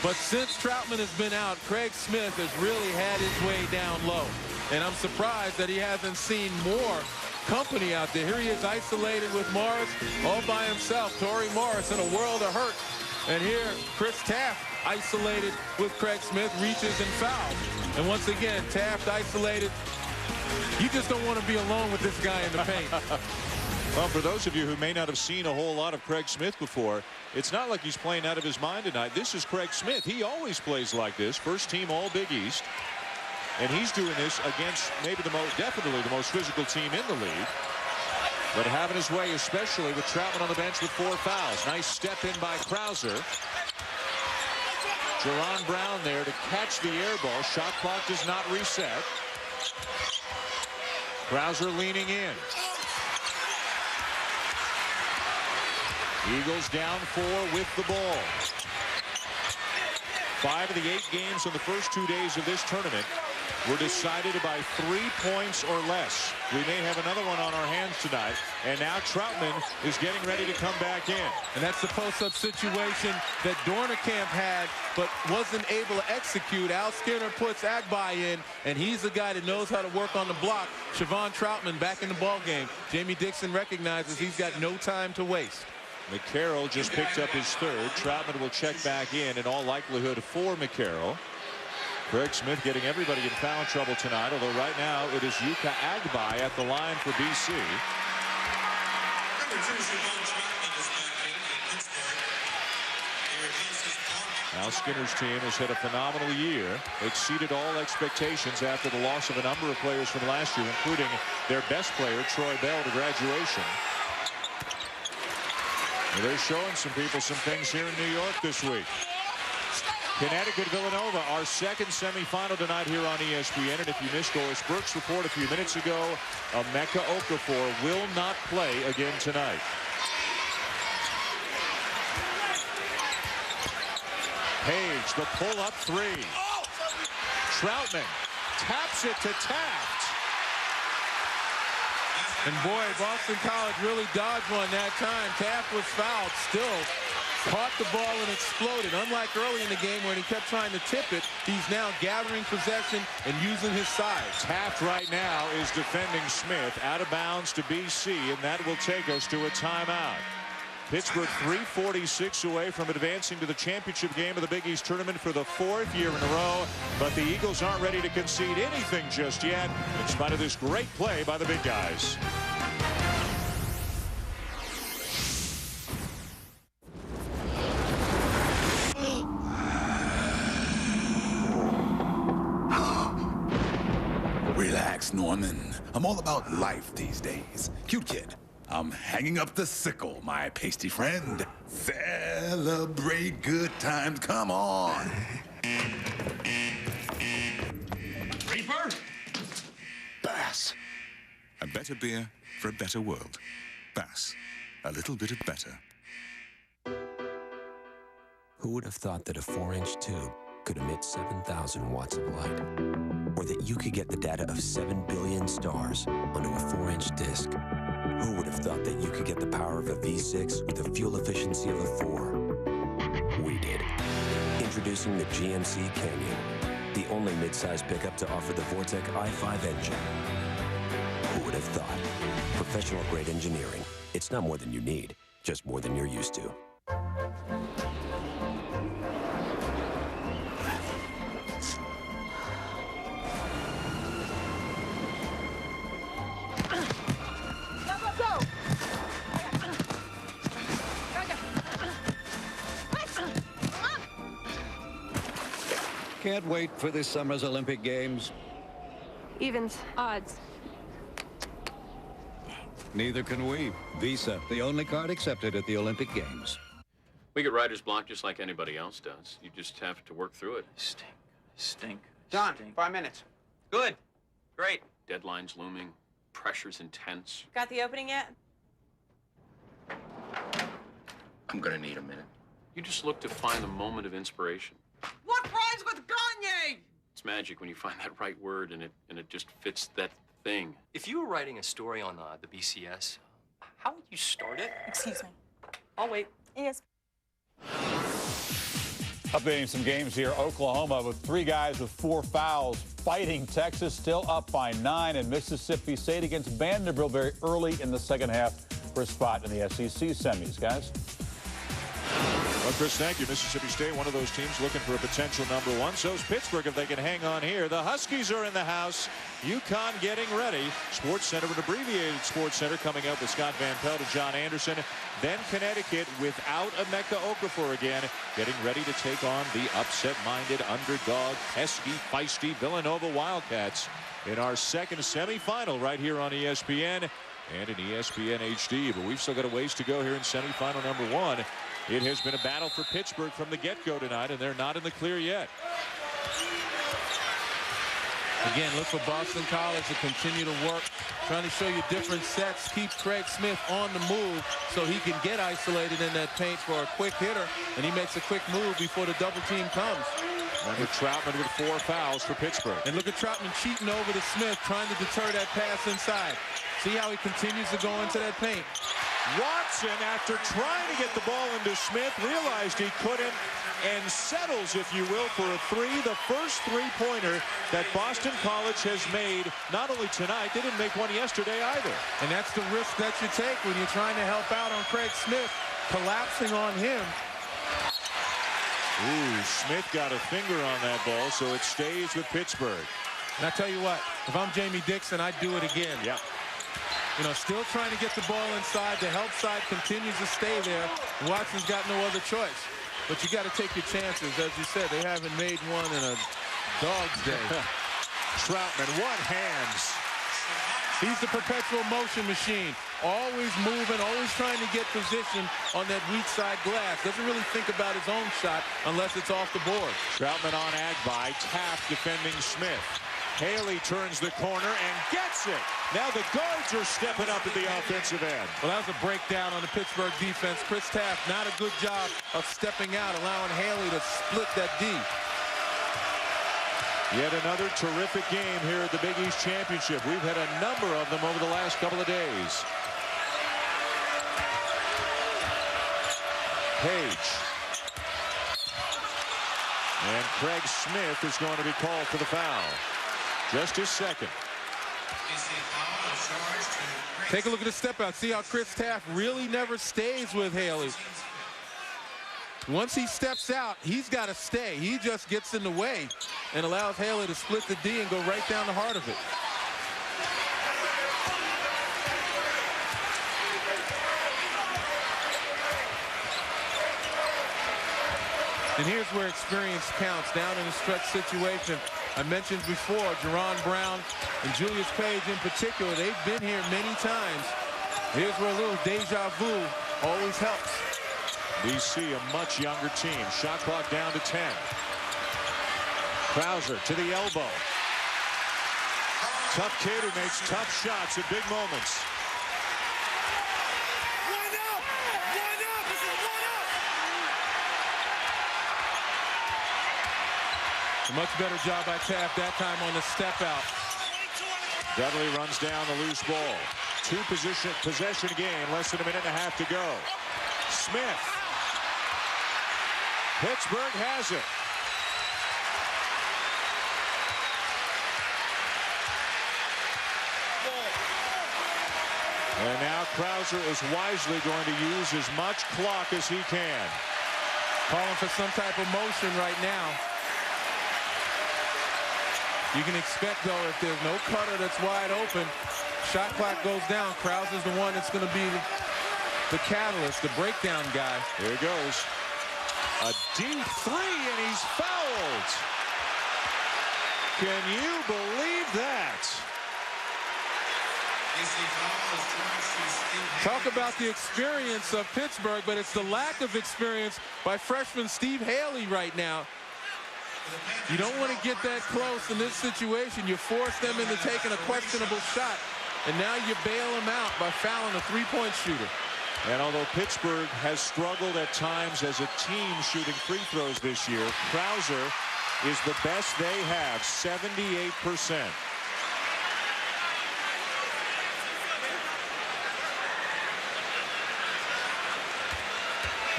But since Troutman has been out, Craig Smith has really had his way down low. And I'm surprised that he hasn't seen more company out there. Here he is isolated with Morris all by himself. Torrey Morris in a world of hurt. And here, Chris Taft isolated with Craig Smith, reaches and fouls. And once again, Taft isolated. You just don't want to be alone with this guy in the paint. Well, for those of you who may not have seen a whole lot of Craig Smith before, it's not like he's playing out of his mind tonight. This is Craig Smith. He always plays like this. First team all Big East. And he's doing this against maybe definitely the most physical team in the league. But having his way, especially with Troutman on the bench with 4 fouls. Nice step in by Krauser. Jerron Brown there to catch the air ball. Shot clock does not reset. Krauser leaning in. Eagles down 4 with the ball. 5 of the 8 games in the first 2 days of this tournament were decided by 3 points or less. We may have another one on our hands tonight. And now Troutman is getting ready to come back in. And that's the post-up situation that Dornerkamp had but wasn't able to execute. Al Skinner puts Agbai in, and he's the guy that knows how to work on the block. Siobhan Troutman back in the ball game. Jamie Dixon recognizes he's got no time to waste. McCarroll just picked up his 3rd. Troutman will check back in all likelihood for McCarroll. Craig Smith getting everybody in foul trouble tonight, although right now it is Yuka Agbai at the line for BC. Al Skinner's team has had a phenomenal year, exceeded all expectations after the loss of a number of players from last year, including their best player, Troy Bell, to graduation. Well, they're showing some people some things here in New York this week. Connecticut Villanova, our second semifinal tonight here on ESPN. And if you missed Doris Burke's report a few minutes ago, Emeka Okafor will not play again tonight. Page, the pull-up 3. Troutman taps it to Taft. And boy, Boston College really dodged one that time. Taft was fouled, still caught the ball and exploded. Unlike early in the game when he kept trying to tip it, he's now gathering possession and using his size. Taft right now is defending Smith out of bounds to BC, and that will take us to a timeout. Pittsburgh 3:46 away from advancing to the championship game of the Big East tournament for the 4th year in a row. But the Eagles aren't ready to concede anything just yet, in spite of this great play by the big guys. Relax, Norman. I'm all about life these days. Cute kid. I'm hanging up the sickle, my pasty friend. Celebrate good times. Come on. Reaper? Bass. A better beer for a better world. Bass. A little bit of better. Who would have thought that a 4-inch tube could emit 7,000 watts of light? Or that you could get the data of 7 billion stars onto a 4-inch disc? Who would have thought that you could get the power of a V6 with the fuel efficiency of a 4? We did. Introducing the GMC Canyon, the only midsize pickup to offer the Vortec i5 engine. Who would have thought? Professional-grade engineering. It's not more than you need, just more than you're used to. Can't wait for this summer's Olympic Games. Evens, odds. Neither can we. Visa, the only card accepted at the Olympic Games. We get writer's block just like anybody else does. You just have to work through it. Stink. Done. 5 minutes. Good. Great. Deadline's looming. Pressure's intense. Got the opening yet? I'm gonna need a minute. You just look to find the moment of inspiration. What rhymes with Gagne? It's magic when you find that right word and it just fits that thing. If you were writing a story on the BCS, how would you start it? Excuse me. I'll wait. Yes. Updating some games here. Oklahoma with 3 guys with 4 fouls fighting Texas, still up by 9. And Mississippi State against Vanderbilt very early in the second half for a spot in the SEC semis, guys. Well, Chris, thank you. Mississippi State, one of those teams looking for a potential #1. So is Pittsburgh if they can hang on here. The Huskies are in the house. UConn getting ready. Sports Center, an abbreviated Sports Center, coming up with Scott Van Pelt and John Anderson. Then Connecticut without Emeka Okafor again, getting ready to take on the upset-minded underdog, pesky, feisty Villanova Wildcats in our second semifinal right here on ESPN and in ESPN HD. But we've still got a ways to go here in semifinal #1. It has been a battle for Pittsburgh from the get-go tonight, and they're not in the clear yet. Again, look for Boston College to continue to work, trying to show you different sets, keep Craig Smith on the move so he can get isolated in that paint for a quick hitter, and he makes a quick move before the double team comes. Remember Troutman with 4 fouls for Pittsburgh. And look at Troutman cheating over to Smith, trying to deter that pass inside. See how he continues to go into that paint. Watson, after trying to get the ball into Smith, realized he couldn't and settles, if you will, for a 3. The first 3-pointer that Boston College has made, not only tonight, they didn't make one yesterday either. And that's the risk that you take when you're trying to help out on Craig Smith, collapsing on him. Ooh, Smith got a finger on that ball, so it stays with Pittsburgh. And I tell you what, if I'm Jamie Dixon, I'd do it again. Yeah. You know, still trying to get the ball inside. The help side continues to stay there. Watson's got no other choice. But you got to take your chances. As you said, they haven't made one in a dog's day. Troutman, what hands. He's the perpetual motion machine. Always moving, always trying to get position on that weak side glass. Doesn't really think about his own shot unless it's off the board. Troutman on Agbai. Taft defending Smith. Haley turns the corner and gets it. Now the guards are stepping up at the offensive end. Well, that was a breakdown on the Pittsburgh defense. Chris Taft, not a good job of stepping out, allowing Haley to split that D. Yet another terrific game here at the Big East Championship. We've had a number of them over the last couple of days. Page. And Craig Smith is going to be called for the foul. Just his second. Take a look at the step out. See how Chris Taft really never stays with Haley. Once he steps out, he's got to stay. He just gets in the way and allows Haley to split the D and go right down the heart of it. And here's where experience counts. Down in a stretch situation, I mentioned before, Jerron Brown and Julius Page in particular, they've been here many times. Here's where a little deja vu always helps. BC, a much younger team. Shot clock down to 10. Krauser to the elbow. Tough kid who makes tough shots at big moments. A much better job by Taft that time on the step out. Dudley runs down the loose ball. 2 possession game, less than a minute and a half to go. Smith. Pittsburgh has it. And now Krauser is wisely going to use as much clock as he can. Calling for some type of motion right now. You can expect, though, if there's no cutter that's wide open, shot clock goes down. Krauser's the one that's going to be the catalyst, the breakdown guy. Here he goes. A deep 3, and he's fouled. Can you believe that? Talk about the experience of Pittsburgh, but it's the lack of experience by freshman Steve Haley right now. You don't want to get that close in this situation. You force them into taking a questionable shot, and now you bail them out by fouling a three-point shooter. And although Pittsburgh has struggled at times as a team shooting free throws this year, Krauser is the best they have, 78%.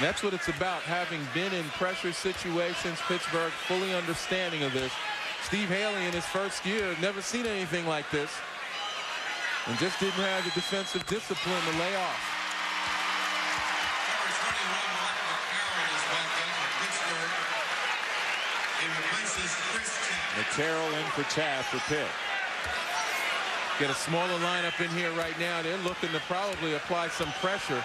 That's what it's about, having been in pressure situations. Pittsburgh fully understanding of this. Steve Haley in his first year had never seen anything like this and just didn't have the defensive discipline to lay off. Matero in for Taft for Pitt. Get a smaller lineup in here right now. They're looking to probably apply some pressure.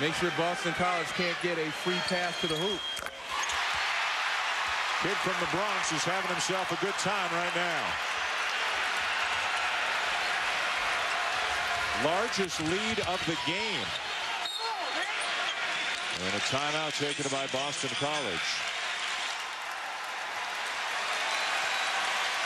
Make sure Boston College can't get a free pass to the hoop. Kid from the Bronx is having himself a good time right now. Largest lead of the game. And a timeout taken by Boston College.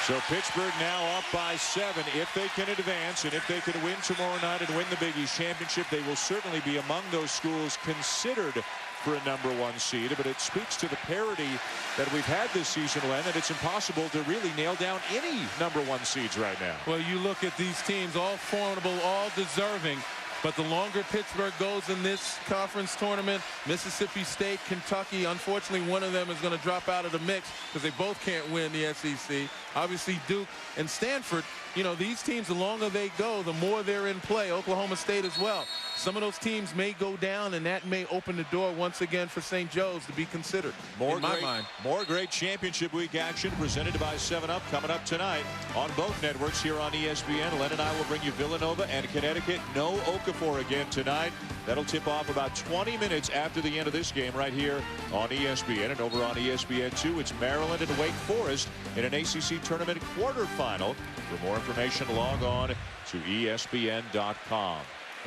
So Pittsburgh now up by 7. If they can advance and if they can win tomorrow night and win the Big East Championship, they will certainly be among those schools considered for a #1 seed. But it speaks to the parity that we've had this season, Len, that it's impossible to really nail down any #1 seeds right now. Well, you look at these teams, all formidable, all deserving. But the longer Pittsburgh goes in this conference tournament, Mississippi State, Kentucky, unfortunately, one of them is going to drop out of the mix because they both can't win the SEC. Obviously, Duke and Stanford, you know, these teams, the longer they go, the more they're in play. Oklahoma State as well. Some of those teams may go down, and that may open the door once again for St. Joe's to be considered, in my mind. More great championship week action presented by 7-Up coming up tonight on both networks here on ESPN. Len and I will bring you Villanova and Connecticut. No Okafor again tonight. That'll tip off about 20 minutes after the end of this game right here on ESPN. And over on ESPN2, it's Maryland and Wake Forest in an ACC tournament quarterfinal. For more information, log on to ESPN.com.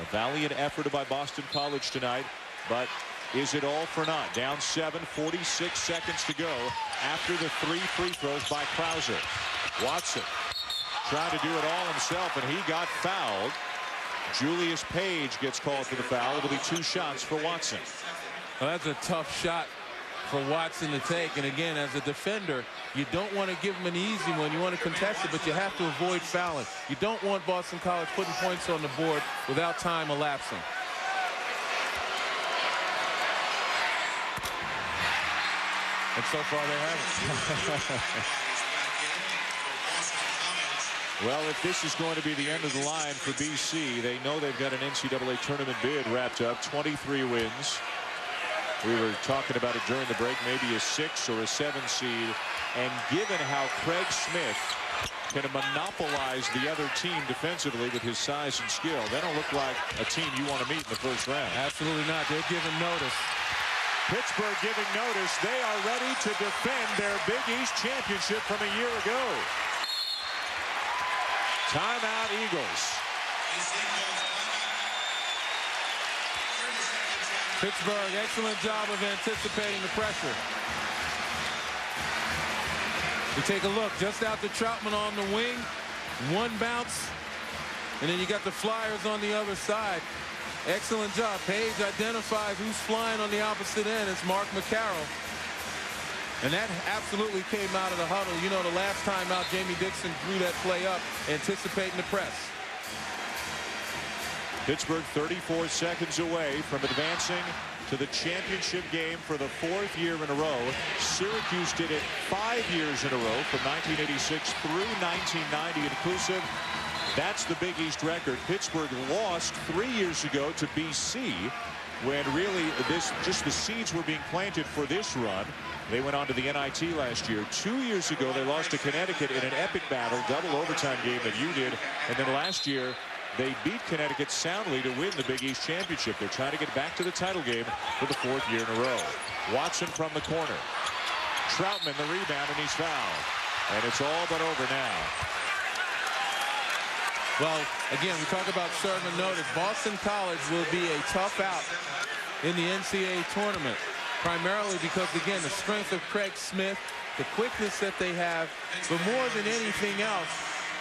A valiant effort by Boston College tonight, but is it all for naught? Down 7, 46 seconds to go after the 3 free throws by Krauser. Watson trying to do it all himself, and he got fouled. Julius Page gets called for the foul. It'll be 2 shots for Watson. Well, that's a tough shot for Watson to take. And again, as a defender, you don't want to give him an easy one. You want to contest it, but you have to avoid fouling. You don't want Boston College putting points on the board without time elapsing. And so far they haven't. Well, if this is going to be the end of the line for BC, they know they've got an NCAA tournament bid wrapped up, 23 wins. We were talking about it during the break, maybe a 6 or a 7 seed. And given how Craig Smith can monopolize the other team defensively with his size and skill, they don't look like a team you want to meet in the first round. Absolutely not. They're giving notice. Pittsburgh giving notice. They are ready to defend their Big East championship from a year ago. Timeout, Eagles. Pittsburgh, excellent job of anticipating the pressure. You take a look, just out to Troutman on the wing, 1 bounce, and then you got the Flyers on the other side. Excellent job. Page identifies who's flying on the opposite end. It's Mark McCarroll. And that absolutely came out of the huddle. You know, the last time out, Jamie Dixon drew that play up, anticipating the press. Pittsburgh 34 seconds away from advancing to the championship game for the 4th year in a row. Syracuse did it 5 years in a row from 1986 through 1990 inclusive. That's the Big East record. Pittsburgh lost 3 years ago to BC when really just the seeds were being planted for this run. They went on to the NIT last year. 2 years ago, they lost to Connecticut in an epic battle, double overtime game that you did. And then last year, they beat Connecticut soundly to win the Big East Championship. They're trying to get back to the title game for the 4th year in a row. Watson from the corner. Troutman the rebound, and he's fouled. And it's all but over now. Well, again, we talk about serving notice. Boston College will be a tough out in the NCAA tournament, primarily because, again, the strength of Craig Smith, the quickness that they have, but more than anything else,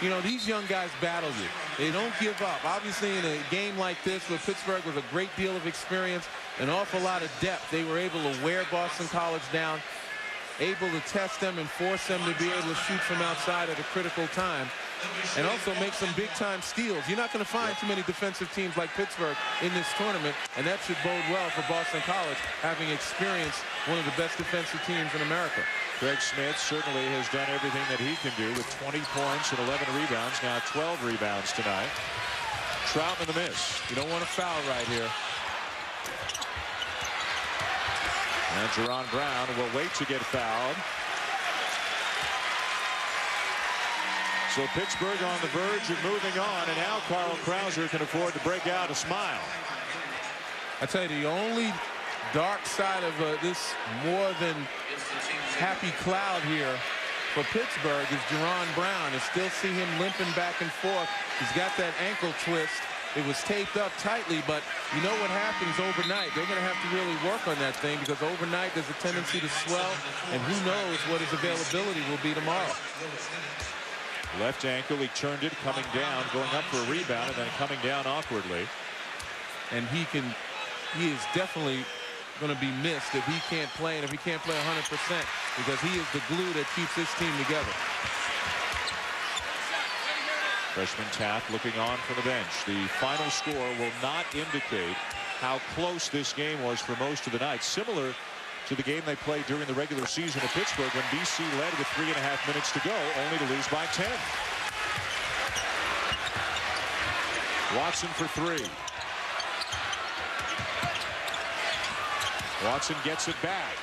you know, these young guys battle you. They don't give up. Obviously, in a game like this, where Pittsburgh with a great deal of experience, an awful lot of depth, they were able to wear Boston College down, able to test them and force them to be able to shoot from outside at a critical time, and also make some big-time steals. You're not going to find too many defensive teams like Pittsburgh in this tournament, and that should bode well for Boston College, having experienced one of the best defensive teams in America. Craig Smith certainly has done everything that he can do with 20 points and 11 rebounds, now 12 rebounds tonight. Troutman the miss. You don't want to foul right here. And Jerron Brown will wait to get fouled. So Pittsburgh on the verge of moving on, and now Carl Krauser can afford to break out a smile. I tell you, the only dark side of this more than happy cloud here for Pittsburgh is Jerron Brown. I still see him limping back and forth. He's got that ankle twist. It was taped up tightly, but you know what happens overnight. They're going to have to really work on that thing, because overnight there's a tendency to swell, and who knows what his availability will be tomorrow. Left ankle, he turned it, coming down, going up for a rebound, and then coming down awkwardly. And he is definitely going to be missed if he can't play, and if he can't play 100%, because he is the glue that keeps this team together. Freshman Taft looking on from the bench. The final score will not indicate how close this game was for most of the night. Similar to the game they played during the regular season at Pittsburgh, when BC led with 3.5 minutes to go, only to lose by 10. Watson for three. Watson gets it back.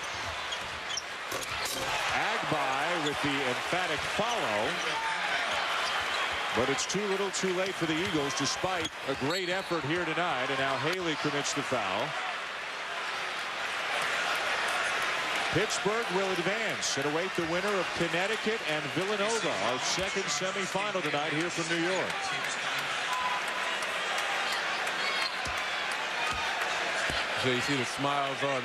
Agbai with the emphatic follow. But it's too little too late for the Eagles, despite a great effort here tonight. And now Haley commits the foul. Pittsburgh will advance and await the winner of Connecticut and Villanova, our second semifinal tonight here from New York. So you see the smiles on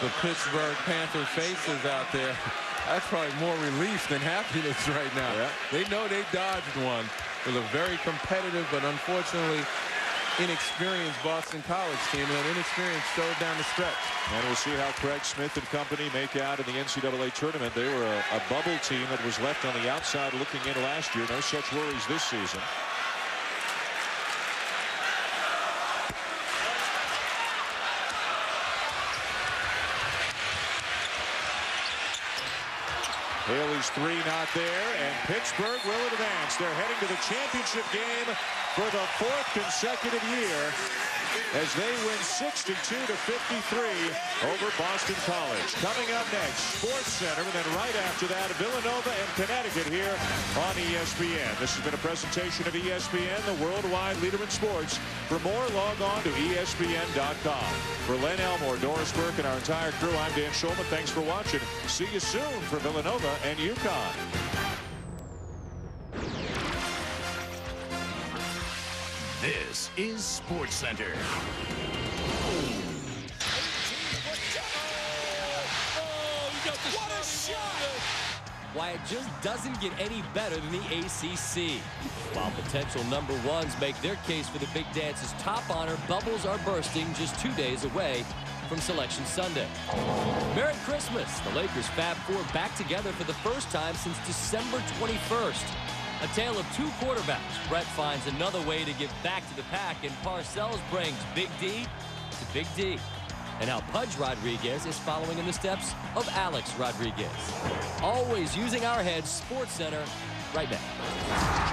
the Pittsburgh Panther faces out there. That's probably more relief than happiness right now. Yeah. They know they dodged one with a very competitive but unfortunately inexperienced Boston College team, and that inexperience showed down the stretch. And we'll see how Craig Smith and company make out in the NCAA tournament. They were a bubble team that was left on the outside looking in last year. No such worries this season. Haley's three not there, and Pittsburgh will advance. They're heading to the championship game for the fourth consecutive year as they win 62-53 over Boston College. Coming up next, Sports Center, and then right after that, Villanova and Connecticut here on ESPN. This has been a presentation of ESPN, the worldwide leader in sports. For more, log on to ESPN.com. For Len Elmore, Doris Burke, and our entire crew, I'm Dan Schulman. Thanks for watching. See you soon for Villanova and UConn. This is Sports Center. What a shot! Why, it just doesn't get any better than the ACC. While potential number ones make their case for the Big Dance's top honor, bubbles are bursting just 2 days away from Selection Sunday. Merry Christmas! The Lakers Fab Four back together for the first time since December 21st. A tale of two quarterbacks. Brett finds another way to give back to the pack, and Parcells brings Big D to Big D. And how Pudge Rodriguez is following in the steps of Alex Rodriguez. Always using our heads, Sports Center, right now.